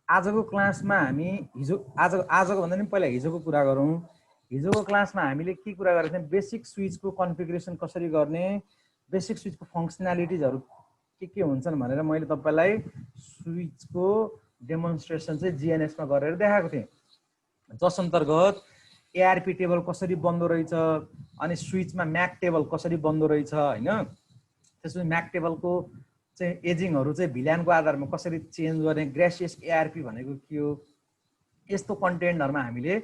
आजको क्लासमा हामी आजको भन्दा नि पहिला हिजोको कुरा गरौँ। हिजोको क्लासमा हामीले के कुरा गरेका थियौँ, बेसिक स्विचको कन्फिगरेसन कसरी गर्ने, बेसिक स्विचको फङ्सनालिटिजहरू के हुन्छन् भनेर मैले तपाईलाई स्विचको डेमोन्स्ट्रेसन चाहिँ जिएनएसमा गरेर देखाएको थिएँ। जस अन्तर्गत एआरपी टेबल कसरी बन्दो रहेछ, अनि स्विचमा म्याक टेबल कसरी बन्दो रहेछ हैन। त्यसपछि म्याक टेबलको चाहिँ एजिङहरू चाहिँ भिल्यानको आधारमा कसरी चेन्ज गर्ने, ग्रेसियस एआरपी भनेको के हो, यस्तो कन्टेन्टहरुमा हामीले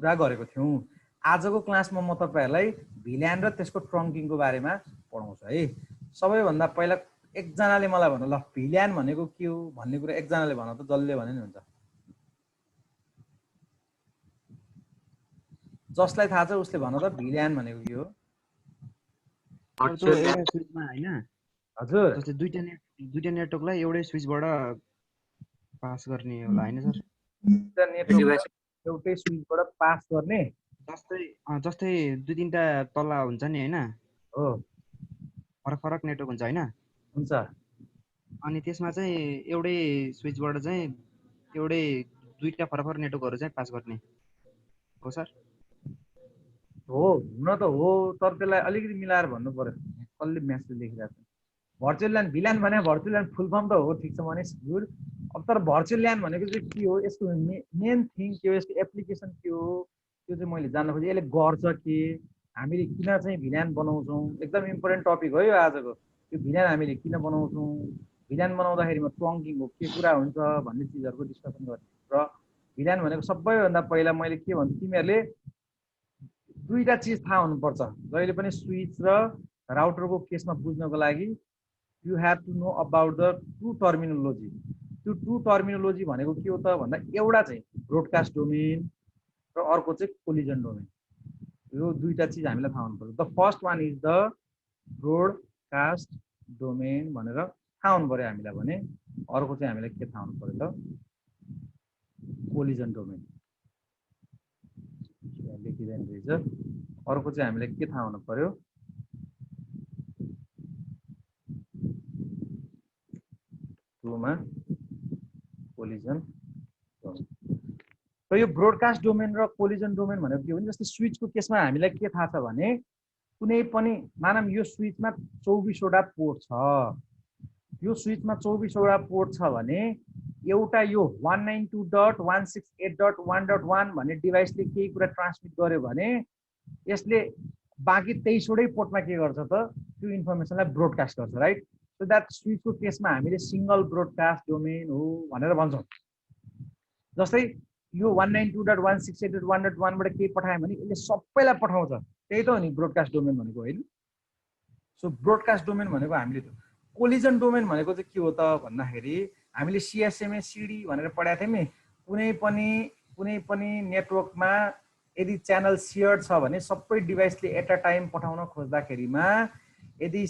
कुरा गरेको थियौं। आजको क्लासमा म तपाईहरुलाई भिल्यान र त्यसको ट्रङ्किङको बारेमा पढाउँछु है। सबैभन्दा पहिला एकजनाले मलाई भन्नु ल, भिल्यान भनेको के हो भन्ने कुरा एकजनाले भन्न त, जसले भने नि हुन्छ। जसलाई थाहा छ उसले भन्न त, भिल्यान भनेको के हो? त्यो एउटा स्विचमा हैन, हजुर, जस्तै दुईटा नेटवर्कलाई एउटै स्विचबाट पास गर्ने होला हैन सर? दुईटा नेटवर्क एउटै स्विचबाट पास गर्ने। जस्तै दुई तीनटा तल्ला हुन्छ नि हैन, हो, फरक फरक नेटवर्क हुन्छ हैन? हुन्छ। अनि त्यसमा चाहिँ एउटै स्विचबाट चाहिँ एउटै दुईटा फरक फरक नेटवर्कहरू चाहिँ पास गर्ने हो सर? हो, हुन त हो, तर त्यसलाई अलिकति मिलाएर भन्नु पर्यो। कसले म्यासेज लेखिरहेको छ? भर्चुअल ल्यान, भिल्यान भने भर्चुअल ल्यान फुल फर्म त हो, ठिक छ भने गुड। अब तर भर्चुअल ल्यान भनेको चाहिँ के हो, यसको मेन थिङ के हो, यसको एप्लिकेसन के हो, त्यो चाहिँ मैले जान्न खोजेँ। यसले गर्छ के, हामीले किन चाहिँ भिल्यान बनाउँछौँ, एकदम इम्पोर्टेन्ट टपिक हो यो आजको। यो भिल्यान हामीले किन बनाउँछौँ, भिल्यान बनाउँदाखेरिमा ट्रङ्किङको के कुरा हुन्छ भन्ने चिजहरूको डिस्कसन गर्ने। र भिल्यान भनेको सबैभन्दा पहिला मैले के भन्छु, तिमीहरूले दुईटा चिज थाहा हुनुपर्छ जहिले पनि स्विच र राउटरको केसमा बुझ्नको लागि। You have to know about the two terminology. त्यो टु टर्मिनोलोजी भनेको के हो त भन्दा, एउटा चाहिँ ब्रोडकास्ट डोमेन र अर्को चाहिँ कोलिजन डोमेन। यो दुईटा चिज हामीलाई थाहा हुनुपर्छ। The first one is the broadcast domain भनेर थाहा हुनु पर्यो हामीलाई भने, अर्को चाहिँ हामीलाई के थाहा हुनु पर्यो त, कोलिजन डोमेन। लेखिँदैन रहेछ। अर्को चाहिँ हामीलाई के थाहा हुनु पर्यो, टुमा कोलिजन डोमेन। र यो ब्रोडकास्ट डोमेन र कोलिजन डोमेन भनेको के हो भने, जस्तै स्विचको केसमा हामीलाई के थाहा छ भने, कुनै पनि मानम यो स्विचमा 24 वटा पोर्ट छ, यो स्विचमा 24 वटा पोर्ट छ भने एउटा यो 192.168.1.1 भन्ने डिभाइसले केही कुरा ट्रान्समिट गर्यो भने यसले बाँकी 23 वटै पोर्टमा के गर्छ त, त्यो इन्फर्मेसनलाई ब्रोडकास्ट गर्छ, राइट। सो द्याट स्विचको केसमा हामीले सिङ्गल ब्रोडकास्ट डोमेन हो भनेर भन्छौँ। जस्तै यो 192.168.1.1 बाट केही पठायो भने यसले सबैलाई पठाउँछ, त्यही त हो नि ब्रोडकास्ट डोमेन भनेको, होइन? सो ब्रोडकास्ट डोमेन भनेको हामीले त्यो। कोलिजन डोमेन भनेको चाहिँ के हो त भन्दाखेरि, हामीले सिएसएमए सिडी भनेर पढाएको थियौँ नि। कुनै पनि नेटवर्कमा यदि च्यानल सेयर छ भने सबै डिभाइसले एट अ टाइम पठाउन खोज्दाखेरिमा यदि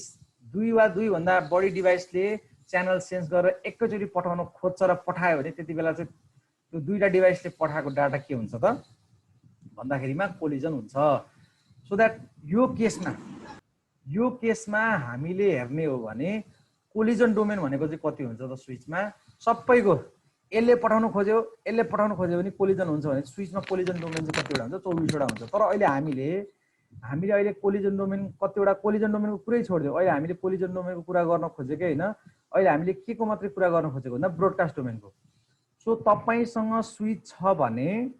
दुई वा दुईभन्दा बढी डिभाइसले च्यानल सेन्स गरेर एकैचोटि पठाउन खोज्छ र पठायो भने त्यति बेला चाहिँ त्यो दुईटा डिभाइसले पठाएको डाटा के हुन्छ त भन्दाखेरिमा कोलिजन हुन्छ। सो द्याट यो केसमा हामीले हेर्ने हो भने कोलिजन डोमेन भनेको चाहिँ कति हुन्छ त, स्विचमा सबैको यसले पठाउन खोज्यो भने कोलिजन हुन्छ भने स्विचमा कोलिजन डोमेन चाहिँ कतिवटा हुन्छ, 24 वटा हुन्छ। तर अहिले अहिले कोलिजन डोमेन कतिवटा, कोलिजन डोमेनको कुरै छोडिदियो, अहिले हामीले कोलिजन डोमेनको कुरा गर्न खोजेकै होइन। अहिले हामीले के को मात्रै कुरा गर्न खोजेको भन्दा ब्रोडकास्ट डोमेनको। सो तपाईसँग स्विच छ भने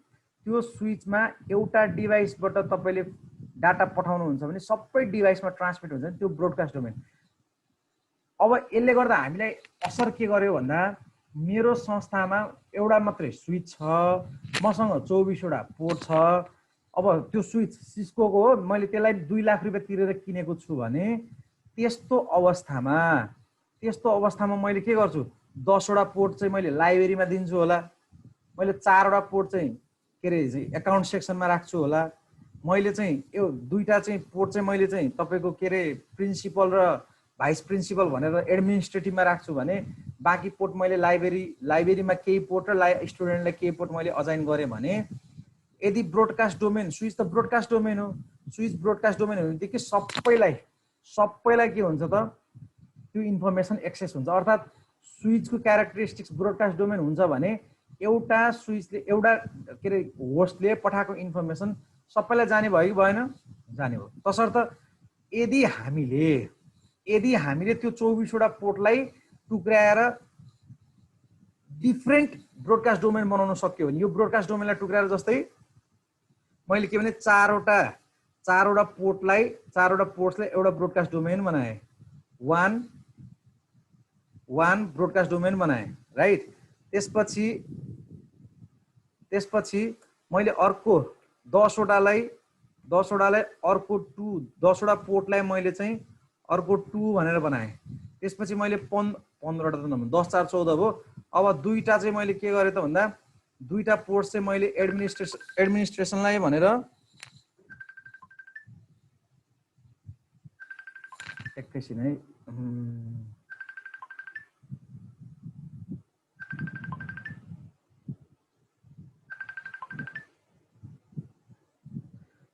त्यो स्विचमा एउटा डिभाइसबाट तपाईले डाटा पठाउनुहुन्छ भने सबै डिभाइसमा ट्रान्समिट हुन्छ नि, त्यो ब्रोडकास्ट डोमेन। अब यसले गर्दा हामीलाई असर के गर्यो भन्दा, मेरो संस्थामा एउटा मात्रै स्विच छ, मसँग 24 वटा पोर्ट छ। अब त्यो स्विच सिस्कोको हो, मैले त्यसलाई 2 लाख रुपियाँ तिरेर किनेको छु भने त्यस्तो अवस्थामा मैले के गर्छु, 10 वटा पोर्ट चाहिँ मैले लाइब्रेरीमा दिन्छु होला, मैले 4 वटा पोर्ट चाहिँ के अरे एकाउन्ट सेक्सनमा राख्छु होला, मैले चाहिँ यो दुईटा चाहिँ पोर्ट चाहिँ मैले चाहिँ तपाईँको के अरे प्रिन्सिपल र भाइस प्रिन्सिपल भनेर एडमिनिस्ट्रेटिभमा राख्छु भने बाँकी पोर्ट मैले लाइब्रेरीमा केही पोर्ट र स्टुडेन्टलाई केही पोर्ट मैले अजाइन गरेँ भने, यदि ब्रोडकास्ट डोमेन, स्विच त ब्रोडकास्ट डोमेन हो, स्विच ब्रोडकास्ट डोमेन हो भनेदेखि सबैलाई के हुन्छ त, त्यो इन्फर्मेसन एक्सेस हुन्छ। अर्थात् स्विचको क्यारेक्टरिस्टिक्स ब्रोडकास्ट डोमेन हुन्छ भने एउटा स्विचले एउटा के अरे होस्टले पठाएको इन्फर्मेसन सबैलाई जाने भयो कि भएन? जाने भयो। तसर्थ यदि हामीले त्यो 24 वटा पोर्टलाई टुक्राएर डिफरेन्ट ब्रोडकास्ट डोमेन बनाउन सक्यो भने यो ब्रोडकास्ट डोमेनलाई टुक्राएर जस्तै मैले के भने चारवटा पोर्ट्सलाई एउटा ब्रोडकास्ट डोमेन बनाएँ, वान ब्रोडकास्ट डोमेन बनाएँ, राइट। त्यसपछि मैले अर्को 10वटालाई अर्को 10वटा पोर्टलाई मैले चाहिँ अर्को 2 भनेर बनाएँ। त्यसपछि मैले 15वटा त नभन्नु 10 4 14 भयो। अब दुईटा चाहिँ मैले के गरेँ त भन्दा दुईटा पोर्ट चाहिँ मैले एडमिनिस्ट्रेसनलाई भनेर एकैछिन है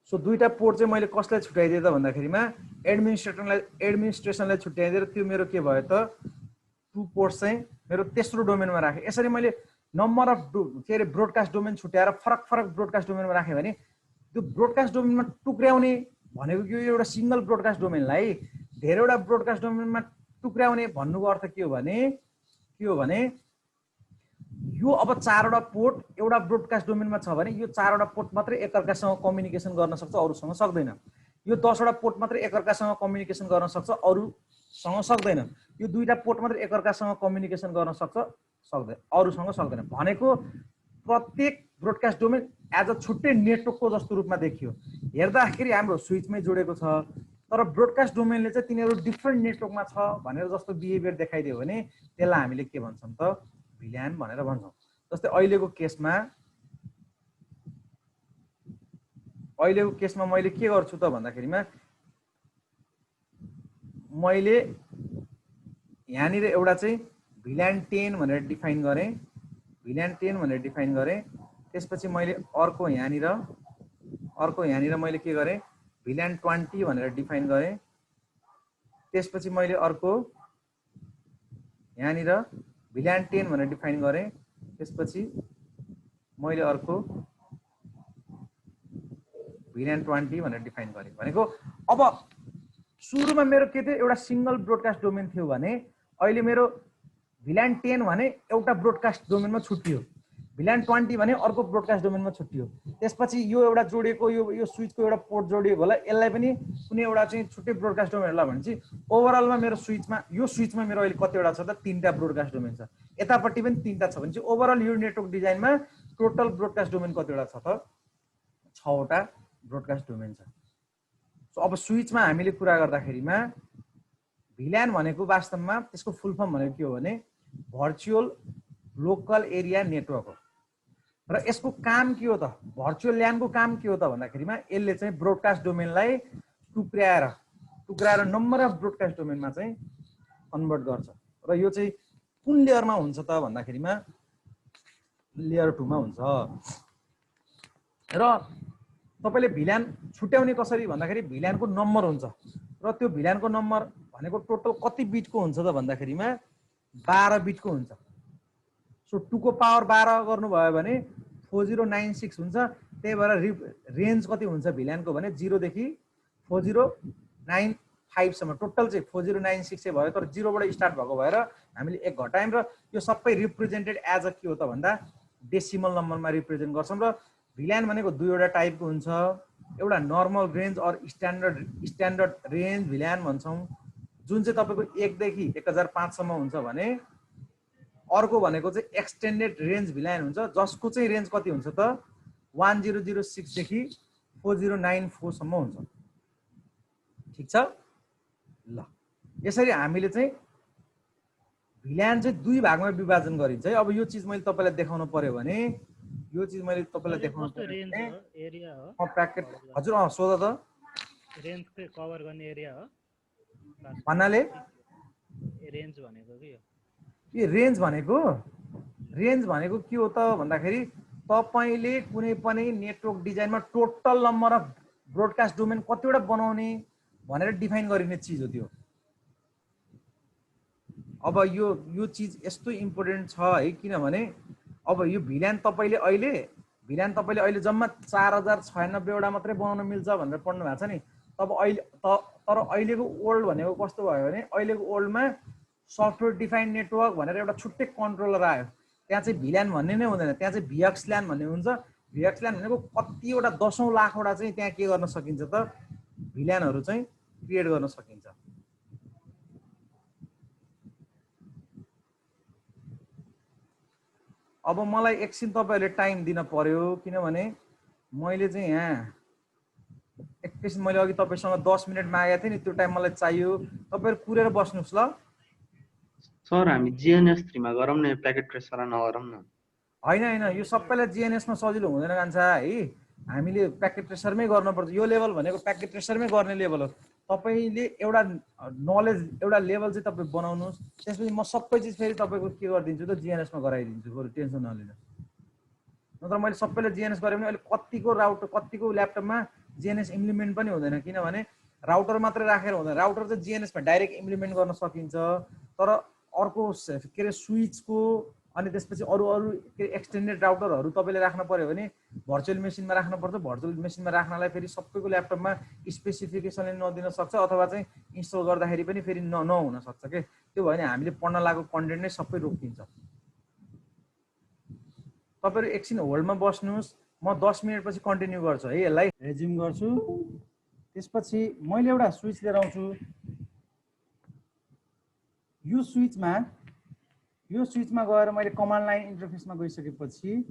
सो दुईटा पोर्ट चाहिँ मैले कसलाई छुट्याइदिएँ त भन्दाखेरिमा एडमिनिस्ट्रेसनलाई छुट्याइदिएर त्यो मेरो के भयो त 2 पोर्ट चाहिँ मेरो तेस्रो डोमेनमा राखेँ। यसरी मैले नम्बर अफ के अरे ब्रोडकास्ट डोमेन छुट्याएर फरक ब्रोडकास्ट डोमेनमा राखेँ भने त्यो ब्रोडकास्ट डोमेनमा टुक्र्याउने भनेको यो एउटा सिंगल ब्रोडकास्ट डोमेनलाई धेरैवटा ब्रोडकास्ट डोमेनमा टुक्र्याउने भन्नुको अर्थ के हो भने यो अब 4वटा पोर्ट एउटा ब्रोडकास्ट डोमेनमा छ भने यो 4वटा पोर्ट मात्रै एकअर्कासँग कम्युनिकेसन गर्न सक्छ, अरूसँग सक्दैन। यो 10वटा पोर्ट मात्रै एकअर्कासँग कम्युनिकेसन गर्न सक्छ, अरूसँग सक्दैन। यो दुईटा पोर्ट मात्रै एकअर्कासँग कम्युनिकेसन गर्न सक्छ, अरूसँग सक्दैन। भनेको प्रत्येक ब्रोडकास्ट डोमेन एज अ छुट्टै नेटवर्कको जस्तो रूपमा देखियो। हेर्दाखेरि हाम्रो स्विचमै जोडेको छ, तर ब्रोडकास्ट डोमेनले चाहिँ तिनीहरू डिफ्रेन्ट नेटवर्कमा छ भनेर जस्तो बिहेभियर देखाइदियो भने त्यसलाई हामीले के भन्छौँ त भिल्यान भनेर भन्छौँ। जस्तै अहिलेको केसमा मैले के गर्छु त भन्दाखेरिमा मैले यहाँनिर एउटा चाहिँ भिल्यान 10 भनेर डिफाइन गरेँ। त्यसपछि मैले अर्को यहाँनिर मैले के गरेँ भिल्यान 20 भनेर डिफाइन गरेँ। त्यसपछि मैले अर्को यहाँनिर भिल्यान 10 भनेर डिफाइन गरेँ। त्यसपछि मैले अर्को भिल्यान 20 भनेर डिफाइन गरेँ। भनेको अब सुरुमा मेरो के थियो एउटा सिंगल ब्रोडकास्ट डोमेन थियो भने अहिले मेरो भिल्यान 10 भने एउटा ब्रोडकास्ट डोमेनमा छुट्टियो, भिल्यान 20 भने अर्को ब्रोडकास्ट डोमेनमा छुट्टियो। त्यसपछि यो एउटा जोडिएको यो स्विचको एउटा पोर्ट जोडिएको होला, यसलाई पनि कुनै एउटा चाहिँ छुट्टै ब्रोडकास्ट डोमेन होला भने चाहिँ ओभरअलमा मेरो स्विचमा मेरो अहिले कतिवटा छ त 3टा ब्रोडकास्ट डोमेन छ, यतापट्टि पनि 3टा छ भने चाहिँ ओभरअल यो नेटवर्क डिजाइनमा टोटल ब्रोडकास्ट डोमेन कतिवटा छ त 6वटा ब्रोडकास्ट डोमेन छ। सो अब स्विचमा हामीले कुरा गर्दाखेरिमा भिल्यान भनेको वास्तवमा त्यसको फुल फर्म भनेको के हो भने भर्चुअल लोकल एरिया नेटवर्क हो। र यसको काम के हो त भर्चुअल ल्यानको काम के हो त भन्दाखेरिमा यसले चाहिँ ब्रोडकास्ट डोमेनलाई टुक्राएर नम्बर अफ ब्रोडकास्ट डोमेनमा चाहिँ कन्भर्ट गर्छ। र यो चाहिँ कुन लेयरमा हुन्छ त भन्दाखेरिमा लेयर 2 मा हुन्छ। र तपाईले भिल्यान छुट्याउने कसरी भन्दाखेरि भिल्यानको नम्बर हुन्छ र त्यो भिल्यानको नम्बर भनेको टोटल कति बिटको हुन्छ त भन्दाखेरिमा 12 बिटको हुन्छ। सो 2 को पावर 12 गर्नुभयो भने 4096 हुन्छ। त्यही भएर रेन्ज कति हुन्छ भिल्यानको भने 0 देखि 4095 सम्म टोटल चाहिँ 4096 चाहिँ भयो, तर 0 बाट स्टार्ट भएको भएर हामीले 1 घटायौं। र यो सबै रिप्रेजेन्टेड एज अ के हो त भन्दा डेसिमल नम्बरमा रिप्रेजेन्ट गर्छौं। र भिल्यान भनेको दुईवटा टाइपको हुन्छ, एउटा नर्मल रेन्ज और स्ट्यान्डर्ड रेन्ज भिल्यान भन्छौं जुन चाहिँ तपाईको 1 देखि 1005 सम्म हुन्छ भने अर्को भनेको चाहिँ एक्सटेन्डेड रेन्ज भिल्यान हुन्छ जसको चाहिँ रेन्ज कति हुन्छ त 1006 देखि 4094 सम्म हुन्छ। ठीक छ ल, यसरी हामीले चाहिँ भिल्यान चाहिँ दुई भागमा विभाजन गरिन्छ है। अब यो चीज मैले तपाईलाई देखाउन पर्यो भने यो चीज मैले तपाईलाई देखाउन पर्यो भने एरिया हो प्याकेट हजुर सोध त रेन्ज के कभर गर्ने एरिया हो भन्नाले रेन्ज भनेको के हो? यो रेन्ज भनेको के हो त भन्दाखेरि तपाईले कुनै पनि नेटवर्क डिजाइनमा total number of broadcast domain कतिवटा बनाउने भनेर डिफाइन गरिने चीज हो त्यो। अब यो चीज यस्तो इम्पोर्टेन्ट छ है किनभने अब यो भिल्यान तपाईँले अहिले जम्मा 4096 वटा मात्रै बनाउन मिल्छ भनेर पढ्नु भएको छ नि। तब अहिले तर अहिलेको ओल्ड भनेको कस्तो भयो भने अहिलेको ओल्डमा सफ्टवेयर डिफाइन्ड नेटवर्क भनेर एउटा छुट्टै कन्ट्रोलर आयो। त्यहाँ चाहिँ भिल्यान भन्ने नै हुँदैन, त्यहाँ चाहिँ भिएक्सल्यान भन्ने हुन्छ। भिएक्सल्यान भनेको कतिवटा 10औं लाखवटा चाहिँ त्यहाँ के गर्न सकिन्छ त भिल्यानहरू चाहिँ क्रिएट गर्न सकिन्छ। अब मलाई एकछिन तपाईहरुले टाइम दिन पर्यो किनभने मैले चाहिँ यहाँ एकैछिन मैले अघि तपाईसँग 10 मिनेट मागेको थिएँ नि, त्यो टाइम मलाई चाहियो। तपाईहरु कुरेर बस्नुस् ल। सर हामी GNS3 मा गरौँ न, प्याकेट ट्रेसरमा नगरौँ न। हैन यो सबैलाई GNS मा सजिलो हुँदैन कान्छा है। हामीले प्याकेट ट्रेसरमै गर्नुपर्छ। यो लेभल भनेको प्याकेट ट्रेसरमै गर्ने लेभल हो। तपाईले एउटा नलेज एउटा लेभल चाहिँ तपाई बनाउनुस्, त्यसपछि म सबै चीज फेरि तपाईको के गरिदिन्छु त GNS मा गराइदिन्छु, बरु टेन्सन नलिनुस्। नत्र मैले सबैले GNS गरे भने अहिले कतिको राउटर कतिको ल्यापटपमा GNS इम्प्लिमेन्ट पनि हुँदैन, किनभने राउटर मात्रै राखेर हुँदैन। राउटर चाहिँ GNS मा डाइरेक्ट इम्प्लिमेन्ट गर्न सकिन्छ, तर अर्को के रे स्विचको अनि त्यसपछि अरु के एक्सटेन्डेड राउटरहरू तपाईले राख्न पर्यो भने भर्चुअल मेसिनमा राख्नुपर्छ। भर्चुअल मेसिनमा राख्नलाई फेरि सबैको ल्यापटपमा स्पेसिफिकेसनले नदिन सक्छ, अथवा चाहिँ इन्स्टल गर्दाखेरि पनि फेरि नहुन सक्छ के। त्यो भयो भने हामीले पढ्न लागेको कन्टेन्ट नै सबै रोकिन्छ। तपाईहरु एकछिन होल्डमा बस्नुस्, म 10 मिनेट पछि कन्टिन्यू गर्छु है। यसलाई रेज्युम गर्छु, त्यसपछि मैले एउटा स्विच लिएर आउँछु। यो स्विचमा गएर मैले कमान्ड लाइन इन्टरफेसमा गइसकेपछि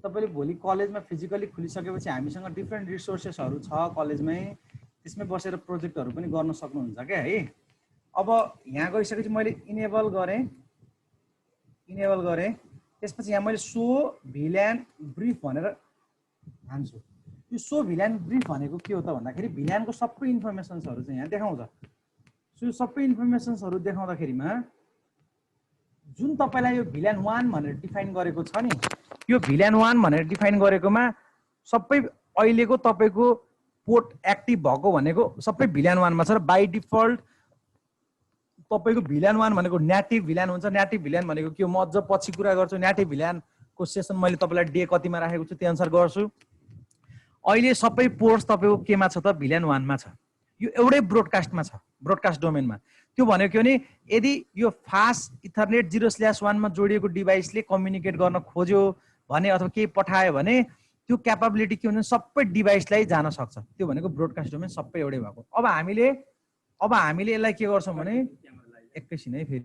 तपाईले भोलि कलेजमा फिजिकली खुलिसकेपछि हामीसँग डिफ्रेन्ट रिसोर्सेसहरु छ कलेजमै, त्यसमै बसेर प्रोजेक्टहरु पनि गर्न सक्नुहुन्छ के है। अब यहाँ गइसकेपछि मैले इनेबल गरे, त्यसपछि यहाँ मैले सो भिल्यान ब्रिफ भनेर हान्छु। यो सो भिल्यान ब्रिफ भनेको के हो त भन्दाखेरि भिल्यानको सबै इन्फर्मेसन्सहरु चाहिँ यहाँ देखाउँछ। सो यो सबै इन्फर्मेसन्सहरु देखाउँदाखेरिमा जुन तपाईलाई यो भिल्यान 1 भनेर डिफाइन गरेको छ नि, यो भिल्यान 1 भनेर डिफाइन गरेकोमा सबै अहिलेको तपाईको पोर्ट एक्टिभ भएको भनेको सबै भिल्यान 1 मा छ। र बाइ डिफल्ट तपाईको भिल्यान 1 भनेको नेटिभ भिल्यान हुन्छ। नेटिभ भिल्यान भनेको के हो म अझ पछि कुरा गर्छु। नेटिभ भिल्यानको सेसन मैले तपाईलाई डे कतिमा राखेको छु त्यो अनुसार गर्छु। अहिले सबै पोर्ट्स तपाईको केमा छ त भिल्यान 1 मा छ। यो एउटै ब्रोडकास्टमा छ, ब्रोडकास्ट डोमेनमा। त्यो भनेको के भने यदि यो फास्ट इथरनेट 0/1 मा जोडिएको डिभाइसले कम्युनिकेट गर्न खोज्यो भने अथवा केही पठायो भने त्यो क्यापेबिलिटी के हुन्छ सबै डिभाइसलाई जान सक्छ। त्यो भनेको ब्रोडकास्ट डोमेन सबै एउटै भएको। अब हामीले यसलाई के गर्छौं भने एकैछिन है फेरि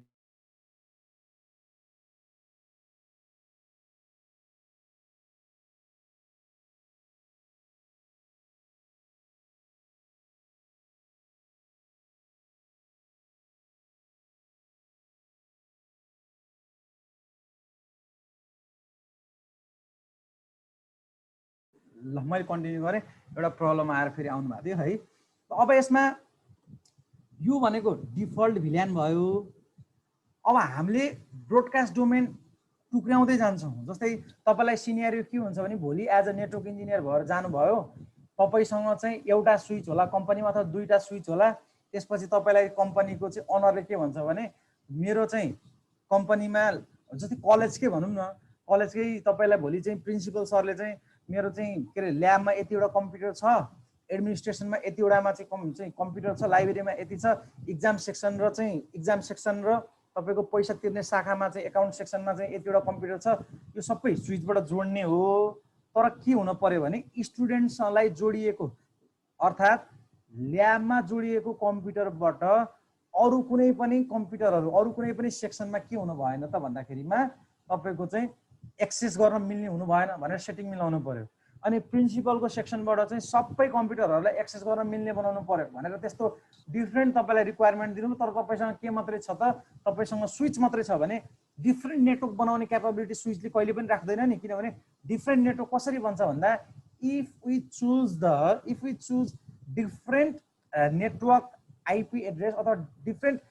ल मैले कन्टिन्यू गरेँ। एउटा प्रब्लम आएर फेरि आउनु भएको थियो है। अब यसमा यो भनेको डिफल्ट भिल्यान भयो। अब हामीले ब्रोडकास्ट डोमेन टुक्राउँदै जान्छौँ। जस्तै तपाईलाई सिनेरियो के हुन्छ भने भोलि एज अ नेटवर्क इन्जिनियर भएर जानुभयो, तपाईसँग चाहिँ एउटा स्विच होला कम्पनीमा अथवा दुईटा स्विच होला। त्यसपछि तपाईलाई कम्पनीको चाहिँ ओनरले के भन्छ भने मेरो चाहिँ कम्पनीमा जस्तै कलेजकै भनौँ न, कलेजकै तपाईलाई भोलि चाहिँ प्रिन्सिपल सरले चाहिँ मेरो चाहिँ के रे ल्याबमा यतिवटा कम्प्युटर छ, एडमिनिस्ट्रेसनमा यतिवटामा चाहिँ कम्प्युटर छ, लाइब्रेरीमा यति छ, इक्जाम सेक्सन र तपाईको पैसा तिर्ने शाखामा चाहिँ एकाउन्ट सेक्सनमा चाहिँ यतिवटा कम्प्युटर छ। यो सबै स्विचबाट जोड्ने हो। तर के हुन पर्यो भने स्टुडेन्ट्सलाई जोडिएको अर्थात् ल्याबमा जोडिएको कम्प्युटरबाट अरु कुनै पनि कम्प्युटरहरु अरु कुनै पनि सेक्सनमा के हुनु भएन त भन्दाखेरिमा तपाईको चाहिँ एक्सेस गर्न मिल्ने हुनु भएन भनेर सेटिङ मिलाउनु पर्यो। अनि प्रिन्सिपलको सेक्सनबाट चाहिँ सबै कम्प्युटरहरुलाई एक्सेस गर्न मिल्ने बनाउनु पर्यो भनेर त्यस्तो डिफ्रेन्ट तपाईलाई रिक्वायरमेन्ट दिनु। तर तपाईसँग के मात्रै छ त तपाईसँग स्विच मात्रै छ भने डिफ्रेन्ट नेटवर्क बनाउने क्यापेबिलिटी स्विचले कहिले पनि राख्दैन नि। किनभने डिफ्रेन्ट नेटवर्क कसरी बन्छ भन्दा if we choose different network IP address अथवा डिफ्रेन्ट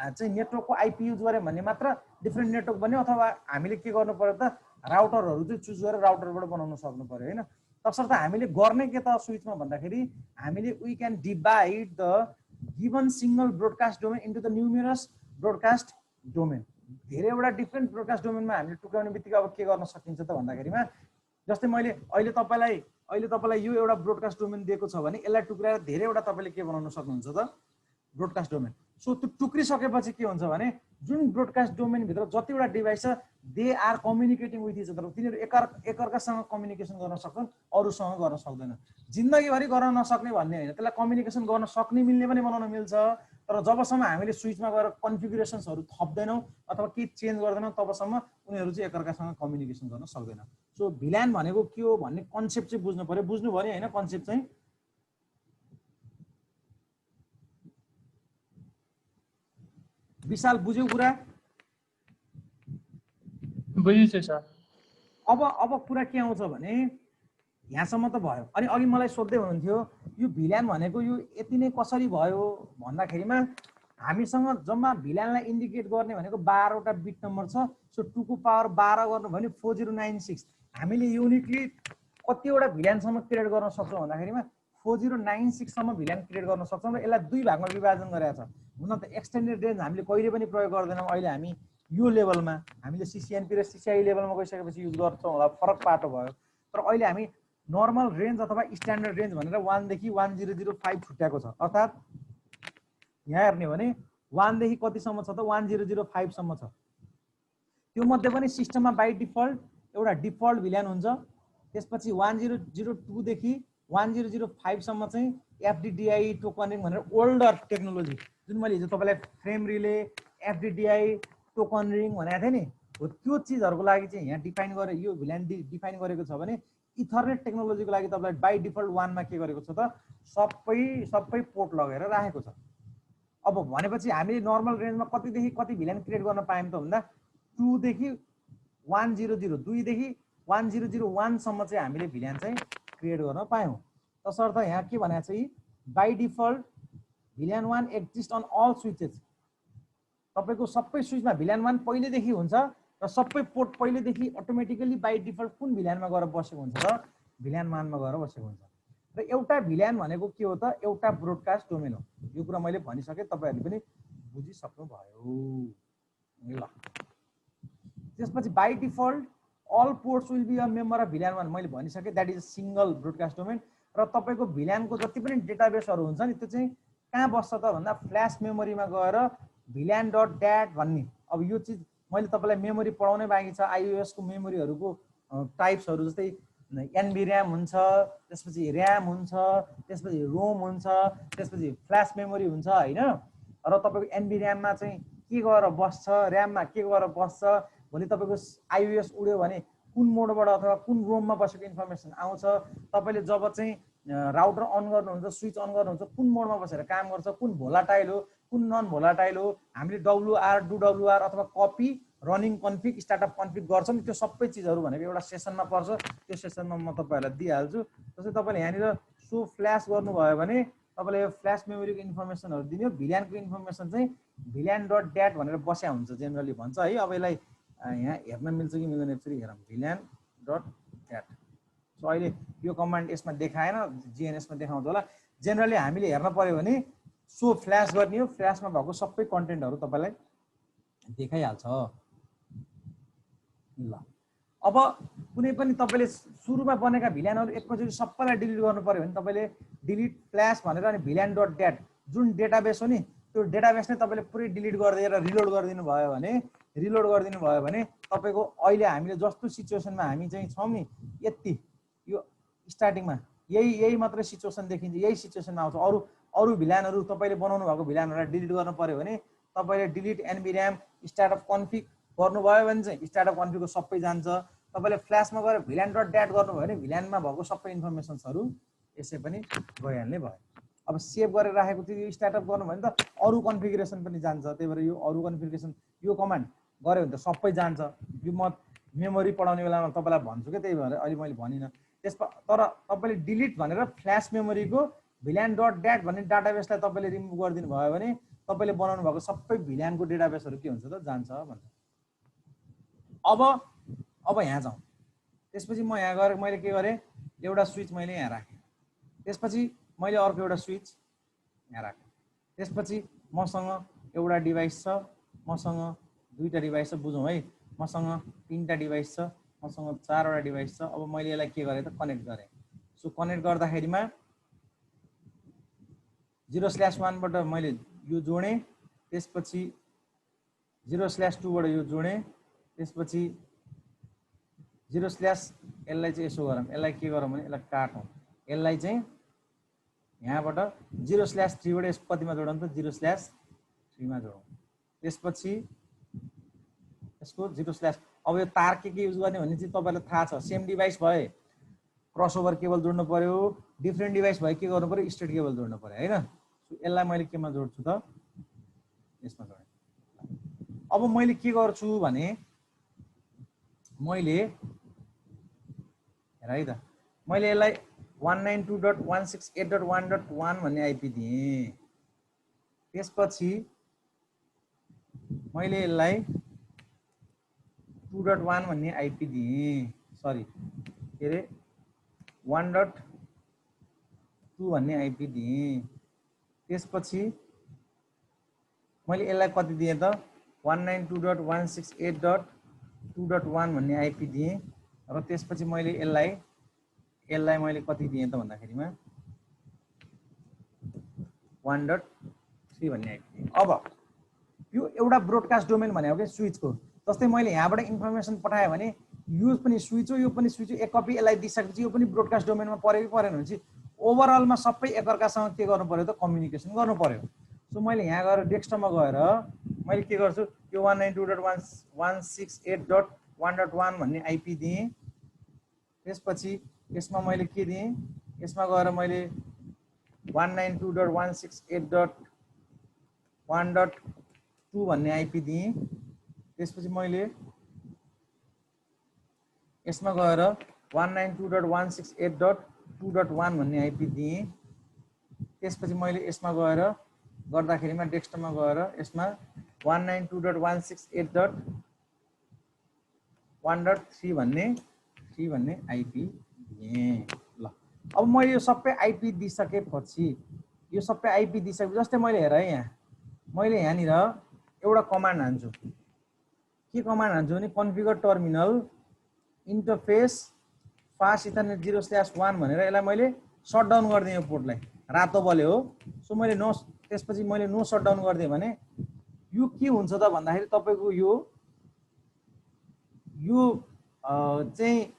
चाहिँ नेटवर्कको आईपी युज गरे भने मात्र डिफ्रेन्ट नेटवर्क बन्यो। अथवा हामीले के गर्नु पर्यो त राउटरहरु चाहिँ चुज गरेर राउटरबाट बनाउन सक्नु पर्यो हैन। तसर्थ हामीले गर्ने के त स्विचमा भन्दाखेरि हामीले we can divide the given single broadcast domain into the numerous broadcast domain. धेरैवटा डिफ्रेन्ट ब्रोडकास्ट डोमेनमा हामीले टुक्राउने बित्तिकै अब के गर्न सकिन्छ त भन्दाखेरिमा जस्तै मैले अहिले तपाईँलाई यो एउटा ब्रोडकास्ट डोमेन दिएको छ भने यसलाई टुक्राएर धेरैवटा तपाईँले के बनाउन सक्नुहुन्छ त ब्रोडकास्ट डोमेन। सो त्यो टुक्रिसकेपछि के हुन्छ भने जुन ब्रोडकास्ट डोमेनभित्र जतिवटा डिभाइस छ they are communicating with each other, तिनीहरू एकअर्कासँग कम्युनिकेसन गर्न सक्छन्, अरूसँग गर्न सक्दैन। जिन्दगीभरि गर्न नसक्ने भन्ने होइन, त्यसलाई कम्युनिकेसन गर्न सक्ने मिल्ने पनि बनाउन मिल्छ, तर जबसम्म हामीले स्विचमा गएर कन्फिगुरेसन्सहरू थप्दैनौँ अथवा केही चेन्ज गर्दैनौँ तबसम्म उनीहरू चाहिँ एकअर्कासँग कम्युनिकेसन गर्न सक्दैन। सो भिल्यान भनेको के हो भन्ने कन्सेप्ट चाहिँ बुझ्नु पर्यो, बुझ्नु भने होइन कन्सेप्ट चाहिँ। विशाल बुझ्यौ कुरा? बुझिछु सर। अब कुरा के आउँछ भने यहाँसम्म त भयो। अनि अघि मलाई सोध्दै हुनुहुन्थ्यो यो भिल्यान भनेको यो यति नै कसरी भयो भन्दाखेरिमा हामीसँग जम्मा भिल्यानलाई इन्डिकेट गर्ने भनेको 12 वटा बिट नम्बर छ। सो 2 को पावर 12 गर्नु भने 4096 हामीले युनिकली कतिवटा भिल्यानसम्म क्रिएट गर्न सक्छौँ भन्दाखेरिमा 4096 सम्म भिल्यान क्रिएट गर्न सक्छौँ र यसलाई दुई भागमा विभाजन गरेका छ। हुन त एक्सटेन्डेड रेन्ज हामीले कहिले पनि प्रयोग गर्दैनौँ, अहिले हामी यो लेभलमा हामीले सिसिएनपी र सिसिआई लेभलमा गइसकेपछि युज गर्छौँ होला, फरक पाटो भयो। तर अहिले हामी नर्मल रेन्ज अथवा स्ट्यान्डर्ड रेन्ज भनेर 1 देखि 1005 छुट्याएको छ। अर्थात् यहाँ हेर्ने भने 1 देखि कतिसम्म छ त 1005 सम्म छ। त्यो मध्ये पनि सिस्टममा बाइ डिफल्ट एउटा डिफल्ट भिल्यान हुन्छ, त्यसपछि 1002 देखि 1005 सम्म चाहिँ एफडिडिआई टोकनिङ भनेर ओल्डर टेक्नोलोजी जुन मैले हिजो तपाईँलाई फ्रेम रिले एफडिडिआई टोकन रिङ भनेको थिएँ नि, हो त्यो चिजहरूको लागि चाहिँ यहाँ डिफाइन गरे यो भिल्यान डिफाइन गरेको छ भने इथरनेट टेक्नोलोजीको लागि तपाईँलाई बाइ डिफल्ट 1 मा के गरेको छ त सबै पोर्ट लगेर राखेको छ। अब भनेपछि हामीले नर्मल रेन्जमा कतिदेखि कति भिल्यान क्रिएट गर्न पायौँ त भन्दा 2 देखि 100 2 देखि 1001 सम्म चाहिँ हामीले भिल्यान चाहिँ क्रिएट गर्न पायौँ। तसर्थ यहाँ के भनेको छ by default VLAN 1 exist on all switches. तपाईँको सबै स्विचमा भिल्यान 1 पहिलेदेखि हुन्छ र सबै पोर्ट पहिलेदेखि अटोमेटिकली बाइ डिफल्ट कुन भिल्यानमा गएर बसेको हुन्छ र भिल्यान 1 मा गएर बसेको हुन्छ। र एउटा भिल्यान भनेको के हो त एउटा ब्रोडकास्ट डोमेन हो। यो कुरा मैले भनिसकेँ, तपाईँहरूले पनि बुझिसक्नु भयो ल। त्यसपछि by default all ports will be a member of VLAN 1 मैले भनिसकेँ, that is a single broadcast domain. र तपाईँको भिल्यानको जति पनि डेटाबेसहरू हुन्छ नि त्यो चाहिँ कहाँ बस्छ त भन्दा फ्ल्यास मेमोरीमा गएर भिल्यान डट ड्याट भन्ने। अब यो चिज मैले तपाईँलाई मेमोरी पढाउनै बाँकी छ। आइओएस को मेमोरीहरूको टाइप्सहरू जस्तै एनबी ऱ्याम हुन्छ, त्यसपछि ऱ्याम हुन्छ, त्यसपछि रोम हुन्छ, त्यसपछि फ्ल्यास मेमोरी हुन्छ होइन। र तपाईँको एनबी ऱ्याममा चाहिँ के गएर बस्छ, ऱ्याममा के गएर बस्छ, भोलि तपाईँको आइओएस उड्यो भने कुन मोडबाट अथवा कुन रोममा बसेको इन्फर्मेसन आउँछ, तपाईँले जब चाहिँ राउटर अन गर्नुहुन्छ स्विच अन गर्नुहुन्छ कुन मोडमा बसेर काम गर्छ, कुन भोलाटाइल हो कुन नन भोलाटाइल हो, हामीले डब्लुआर डुडब्लुआर अथवा copy running config startup config गर्छौँ। त्यो सबै चिजहरू भनेको एउटा सेसनमा पर्छ, त्यो सेसनमा म तपाईँहरूलाई दिइहाल्छु। जस्तै तपाईँले यहाँनिर सो फ्ल्यास गर्नुभयो भने तपाईँले यो फ्ल्यास मेमोरीको इन्फर्मेसनहरू दिने हो। भिल्यानको इन्फर्मेसन चाहिँ भिल्यान डट ड्याट भनेर बस्या हुन्छ जेनरली भन्छ है। अब यसलाई यहाँ हेर्न मिल्छ कि मिल्दैन एकचोटि हेरौँ, भिल्यान डट ड्याट। सो अहिले यो कमान्ड यसमा देखाएन, जिएनएसमा देखाउँछ होला। जेनरली हामीले हेर्न पर्यो भने सो फ्ल्यास गर्ने हो, फ्ल्यासमा भएको सबै कन्टेन्टहरू तपाईँलाई देखाइहाल्छ ल। अब कुनै पनि तपाईँले सुरुमा बनेका भिल्यानहरू एकैचोटि सबैलाई डिलिट गर्नु पर्यो भने तपाईँले डिलिट फ्ल्यास भनेर अनि भिल्यान डट ड्याट जुन डेटाबेस हो नि त्यो डेटाबेस नै तपाईँले पुरै डिलिट गरिदिएर रिलोड गरिदिनु भयो भने तपाईँको अहिले हामीले जस्तो सिचुएसनमा हामी चाहिँ छौँ नि यति यो स्टार्टिङमा यही मात्रै सिचुएसन देखिन्छ, यही सिचुएसनमा आउँछ। अरू भिल्यानहरू तपाईँले बनाउनु भएको भिल्यानहरूलाई डिलिट गर्नु पर्यो भने तपाईँले delete NVRAM startup config गर्नुभयो भने चाहिँ स्टार्टअप कन्फिगको सबै जान्छ। तपाईँले फ्ल्यासमा गएर भिल्यान डट ड्याट गर्नुभयो भने भिल्यानमा भएको सबै इन्फर्मेसन्सहरू यसै पनि गइहाल्ने भयो। अब सेभ गरेर राखेको थियो यो स्टार्टअप गर्नु भने त अरू कन्फिगरेसन पनि जान्छ, त्यही भएर यो अरू कन्फिगरेसन यो कमान्ड गऱ्यो भने त सबै जान्छ। यो म मेमोरी पढाउने बेलामा तपाईँलाई भन्छु क्या, त्यही भएर अहिले मैले भनिनँ। त्यसमा तर तपाईँले डिलिट भनेर फ्ल्यास मेमोरीको भिल्यान डट ड्याट भन्ने डाटाबेसलाई तपाईँले रिमुभ गरिदिनु भयो भने तपाईँले बनाउनु भएको सबै भिल्यानको डेटाबेसहरू के हुन्छ त जान्छ भन्छ। अब यहाँ जाउँ। त्यसपछि म यहाँ गएर मैले के गरेँ, एउटा स्विच मैले यहाँ राखेँ, त्यसपछि मैले अर्को एउटा स्विच यहाँ राखेँ, त्यसपछि मसँग एउटा डिभाइस छ, मसँग दुईटा डिभाइस छ, बुझौँ है, मसँग तीनटा डिभाइस छ, मसँग चारवटा डिभाइस छ। अब मैले यसलाई के गरेँ त कनेक्ट गरेँ। सो कनेक्ट गर्दाखेरिमा 0/1 बाट मैले यो जोडेँ, त्यसपछि 0/2 बाट यो जोडेँ, त्यसपछि 0/ यसलाई चाहिँ यसो गरौँ, यसलाई के गरौँ भने यसलाई काटौँ, यसलाई चाहिँ यहाँबाट 0/3 बाट यस कतिमा जोडौँ त 0/3 मा जोडौँ। त्यसपछि यसको 0/, अब यो तार के युज गर्ने भन्ने चाहिँ तपाईँलाई थाहा छ। सेम डिभाइस भए क्रसओभर केबल जोड्नु पर्यो, डिफ्रेन्ट डिभाइस भए के गर्नु पर्यो, स्ट्रेट केबल जोड्नु पर्यो हैन। यसलाई मैले केमा जोड्छु त यसमा जोडेँ। अब मैले के गर्छु भने मैले हेर है त, मैले यसलाई 192.168.1.1 भन्ने आइपी दिएँ। त्यसपछि मैले यसलाई 2.1 भन्ने आइपी दिएँ, सरी के अरे 1.2 भन्ने आइपी दिएँ। त्यसपछि मैले यसलाई कति दिएँ त 192.168.2.1 भन्ने आइपी दिएँ। र त्यसपछि मैले यसलाई मैले कति दिएँ त भन्दाखेरिमा 1.3 भन्ने आइपी दिएँ। अब यो एउटा ब्रोडकास्ट डोमेन भनेको के स्विचको, जस्तै मैले यहाँबाट इन्फर्मेसन पठाएँ भने यो पनि स्विच हो, यो पनि स्विच हो, एक कपी यसलाई दिइसकेपछि यो पनि ब्रोडकास्ट डोमेनमा पऱ्यो कि परेन भने चाहिँ ओभरअलमा सबै एकअर्कासँग के गर्नु पर्यो त कम्युनिकेसन गर्नु पर्यो। सो मैले यहाँ गएर डेस्कटपमा गएर मैले के गर्छु, यो 192.168.1.1 भन्ने आइपी दिएँ। त्यसपछि यसमा मैले के दिएँ, यसमा गएर मैले 192.168.1.2 भन्ने आइपी दिएँ। त्यसपछि मैले यसमा गएर 192.168.2.1 भन्ने आइपी दिएँ। त्यसपछि मैले यसमा गएर गर्दाखेरिमा डेस्कटपमा गएर यसमा 192.168.1.3 भन्ने आइपी दिएँ। ल अब मैले यो सबै आइपी दिइसकेपछि जस्तै मैले हेर है, यहाँ मैले यहाँनिर एउटा कमान्ड हान्छु। के कमान्ड हान्छु भने configure terminal interface fast Ethernet 0/1 भनेर यसलाई मैले सटडाउन गरिदिएँ। यो पोर्टलाई रातो बल्यो हो। सो मैले त्यसपछि मैले नो सटडाउन गरिदिएँ भने यो के हुन्छ त भन्दाखेरि तपाईँको यो चाहिँ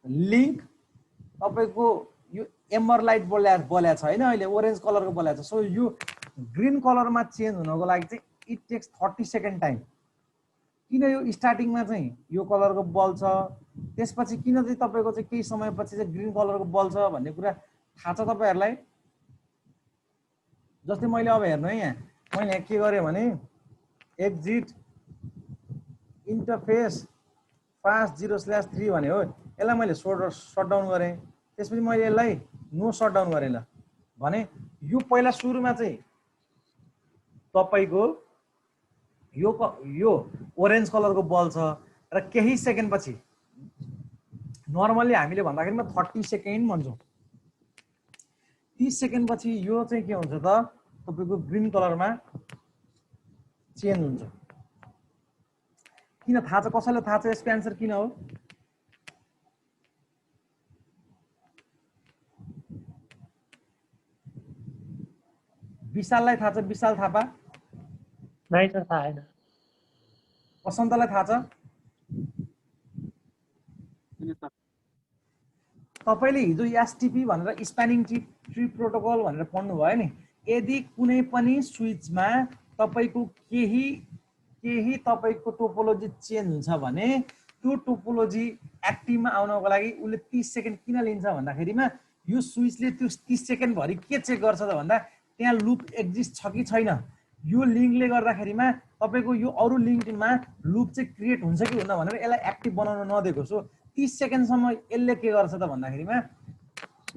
लिङ्क तपाईँको यो एम्बर लाइट बल्या छ होइन, अहिले ओरेन्ज कलरको बल्या छ। सो यो ग्रीन कलरमा चेन्ज हुनको लागि चाहिँ इट टेक्स 30 सेकेन्ड टाइम। किन यो स्टार्टिङमा चाहिँ यो कलरको बल्छ, त्यसपछि किन चाहिँ तपाईँको चाहिँ केही समयपछि चाहिँ ग्रीन कलरको बल्छ भन्ने कुरा थाहा छ तपाईँहरूलाई? जस्तै मैले अब हेर्नु है, यहाँ मैले यहाँ के गरेँ भने एक्जिट इन्टरफेस फास्ट 0/3 भने हो, यसलाई मैले सटडाउन गरेँ। त्यसपछि मैले यसलाई नो सटडाउन गरेँ। ल भने यो पहिला सुरुमा चाहिँ तपाईँको यो ओरेन्ज कलरको बल्छ र केही सेकेन्ड पछि, नर्मली हामीले भन्दाखेरिमा 30 सेकेन्ड भन्छौँ, 30 सेकेन्ड पछि यो चाहिँ के हुन्छ त तपाईँको ग्रीन कलरमा चेन्ज हुन्छ। किन थाहा छ? कसैलाई थाहा छ यसको एन्सर किन हो? विशाललाई थाहा छ? विशाल थापा? नाइ सर, थाहा छैन। वसन्तलाई थाहा छ? तपाईँले हिजो एसटिपी भनेर स्प्यानिङ ट्री प्रोटोकल भनेर पढ्नु भयो नि। यदि कुनै पनि स्विचमा तपाईँको केही तपाईँको टोपोलोजी चेन्ज हुन्छ भने त्यो टोपोलोजी एक्टिभमा आउनको लागि उसले 30 सेकेन्ड किन लिन्छ भन्दाखेरिमा यो स्विचले त्यो 30 सेकेन्ड भरि के चेक गर्छ त भन्दा त्यहाँ लुप एक्जिस्ट छ कि छैन। यो लिङ्कले गर्दाखेरिमा तपाईँको यो अरू लिङ्कमा लुप चाहिँ क्रिएट हुन्छ कि हुन्न भनेर यसलाई एक्टिभ बनाउन नदिएको। सो 30 सेकेन्डसम्म यसले के गर्छ त भन्दाखेरिमा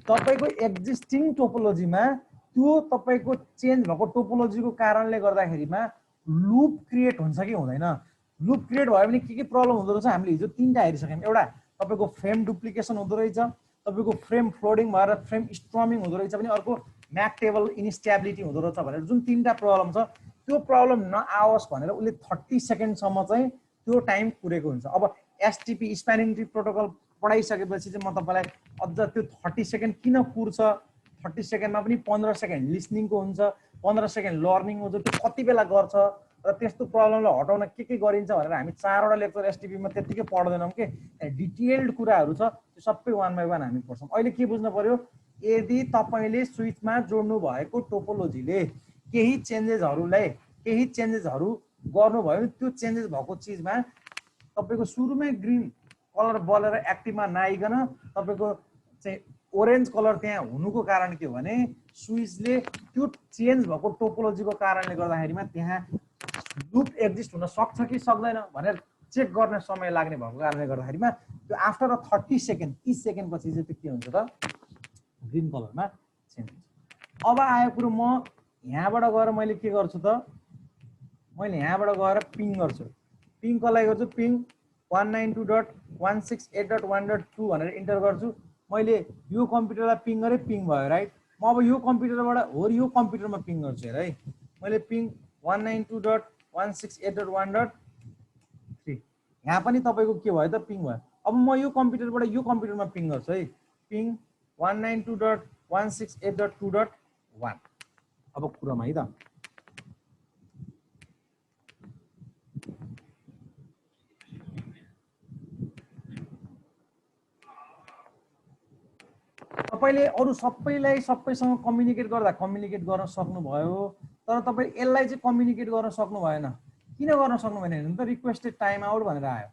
तपाईँको एक्जिस्टिङ टोपोलोजीमा त्यो तपाईँको चेन्ज भएको टोपोलोजीको कारणले गर्दाखेरिमा लुप क्रिएट हुन्छ कि हुँदैन। लुप क्रिएट भयो भने के प्रब्लम हुँदो रहेछ हामीले हिजो 3टा हेरिसक्यौँ। एउटा तपाईँको फ्रेम डुप्लिकेसन हुँदो रहेछ, तपाईँको फ्रेम फ्लोडिङ भएर फ्रेम स्ट्रमिङ हुँदो रहेछ भने, अर्को म्याक टेबल इन्स्टेबिलिटी हुँदो रहेछ भनेर जुन तीनटा प्रब्लम छ त्यो प्रब्लम नआओस् भनेर उसले 30 सेकेन्डसम्म चाहिँ त्यो टाइम कुरेको हुन्छ। अब एसटिपी स्प्यानिङ ट्री प्रोटोकल पढाइसकेपछि चाहिँ म तपाईँलाई अझ त्यो 30 सेकेन्ड किन कुर्छ, 30 सेकेन्डमा पनि 15 सेकेन्ड लिसनिङको हुन्छ, 15 सेकेन्ड लर्निङ हुन्छ, त्यो कति बेला गर्छ र त्यस्तो प्रब्लमलाई हटाउन के गरिन्छ भनेर हामी 4वटा लेक्चर एसटिपीमा त्यतिकै पढ्दैनौँ के, डिटेल्ड कुराहरू छ त्यो सबै 1 बाई 1 हामी पढ्छौँ। अहिले के बुझ्नु पर्यो, यदि तपाईँले स्विचमा जोड्नु भएको टोपोलोजीले केही चेन्जेसहरू गर्नुभयो भने त्यो चेन्जेस भएको चिजमा तपाईँको सुरुमै ग्रिन कलर बलेर एक्टिभमा नआइकन तपाईँको चाहिँ ओरेन्ज कलर त्यहाँ हुनुको कारण के हो भने स्विचले त्यो चेन्ज भएको टोपोलोजीको कारणले गर्दाखेरिमा त्यहाँ लुप एक्जिस्ट हुन सक्छ कि सक्दैन भनेर चेक गर्ने समय लाग्ने भएको कारणले गर्दाखेरिमा त्यो आफ्टर 30 सेकेन्ड 30 सेकेन्ड पछि चाहिँ त्यो के हुन्छ त ग्रिन कलरमा चेन्ज हुन्छ। अब आयो कुरो म यहाँबाट गएर मैले के गर्छु त, मैले यहाँबाट गएर पिङ गर्छु। पिङ कसलाई गर्छु, पिङ 192.168.1.2 भनेर इन्टर गर्छु। मैले यो कम्प्युटरलाई पिङ गरेँ, पिङ भयो राइट। म अब यो कम्प्युटरबाट यो कम्प्युटरमा पिङ गर्छु हेर है, मैले पिङ 192.168.1.3 यहाँ पनि तपाईँको के भयो त पिङ भयो। अब म यो कम्प्युटरबाट यो कम्प्युटरमा पिङ गर्छु है, पिङ 192.168.2.1। अब कुरामा है त तपाईँले अरू सबैसँग कम्युनिकेट गर्न सक्नुभयो, तर तपाईँ यसलाई चाहिँ कम्युनिकेट गर्न सक्नु भएन। किन गर्न सक्नु भएन भने त रिक्वेस्टेड टाइम आउट भनेर आयो।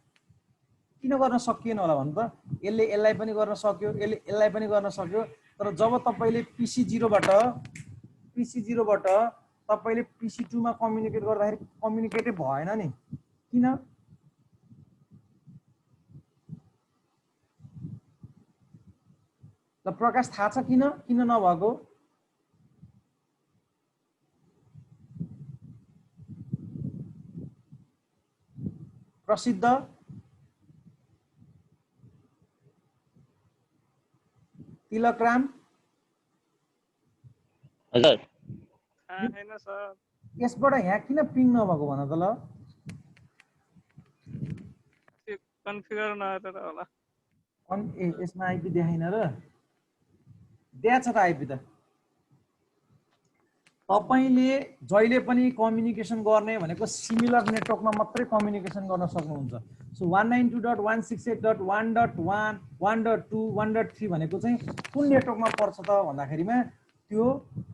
किन गर्न सकिएन होला भन्नु त, यसले यसलाई पनि गर्न सक्यो, यसले यसलाई पनि गर्न सक्यो, तर जब तपाईँले PC 0बाट तपाईँले PC 2 मा कम्युनिकेट गर्दाखेरि कम्युनिकेटै भएन नि। किन? ल प्रकाश थाहा छ किन नभएको? प्रसिद्ध तिलकराम हजुर हैन सर, यसबाट यहाँ किन पिङ नभएको भन त ल। कन्फिगर नगरेर होला। यसमा आइपी देखाइन र देखाछ त आइपी त। तपाईले जहिले पनि कम्युनिकेसन गर्ने भनेको सिमिलर नेटवर्कमा मात्रै कम्युनिकेसन गर्न सक्नुहुन्छ। सो 192.168.1.1, 1.2, 1.3 भनेको चाहिँ कुन नेटवर्कमा पर्छ त भन्दाखेरिमा त्यो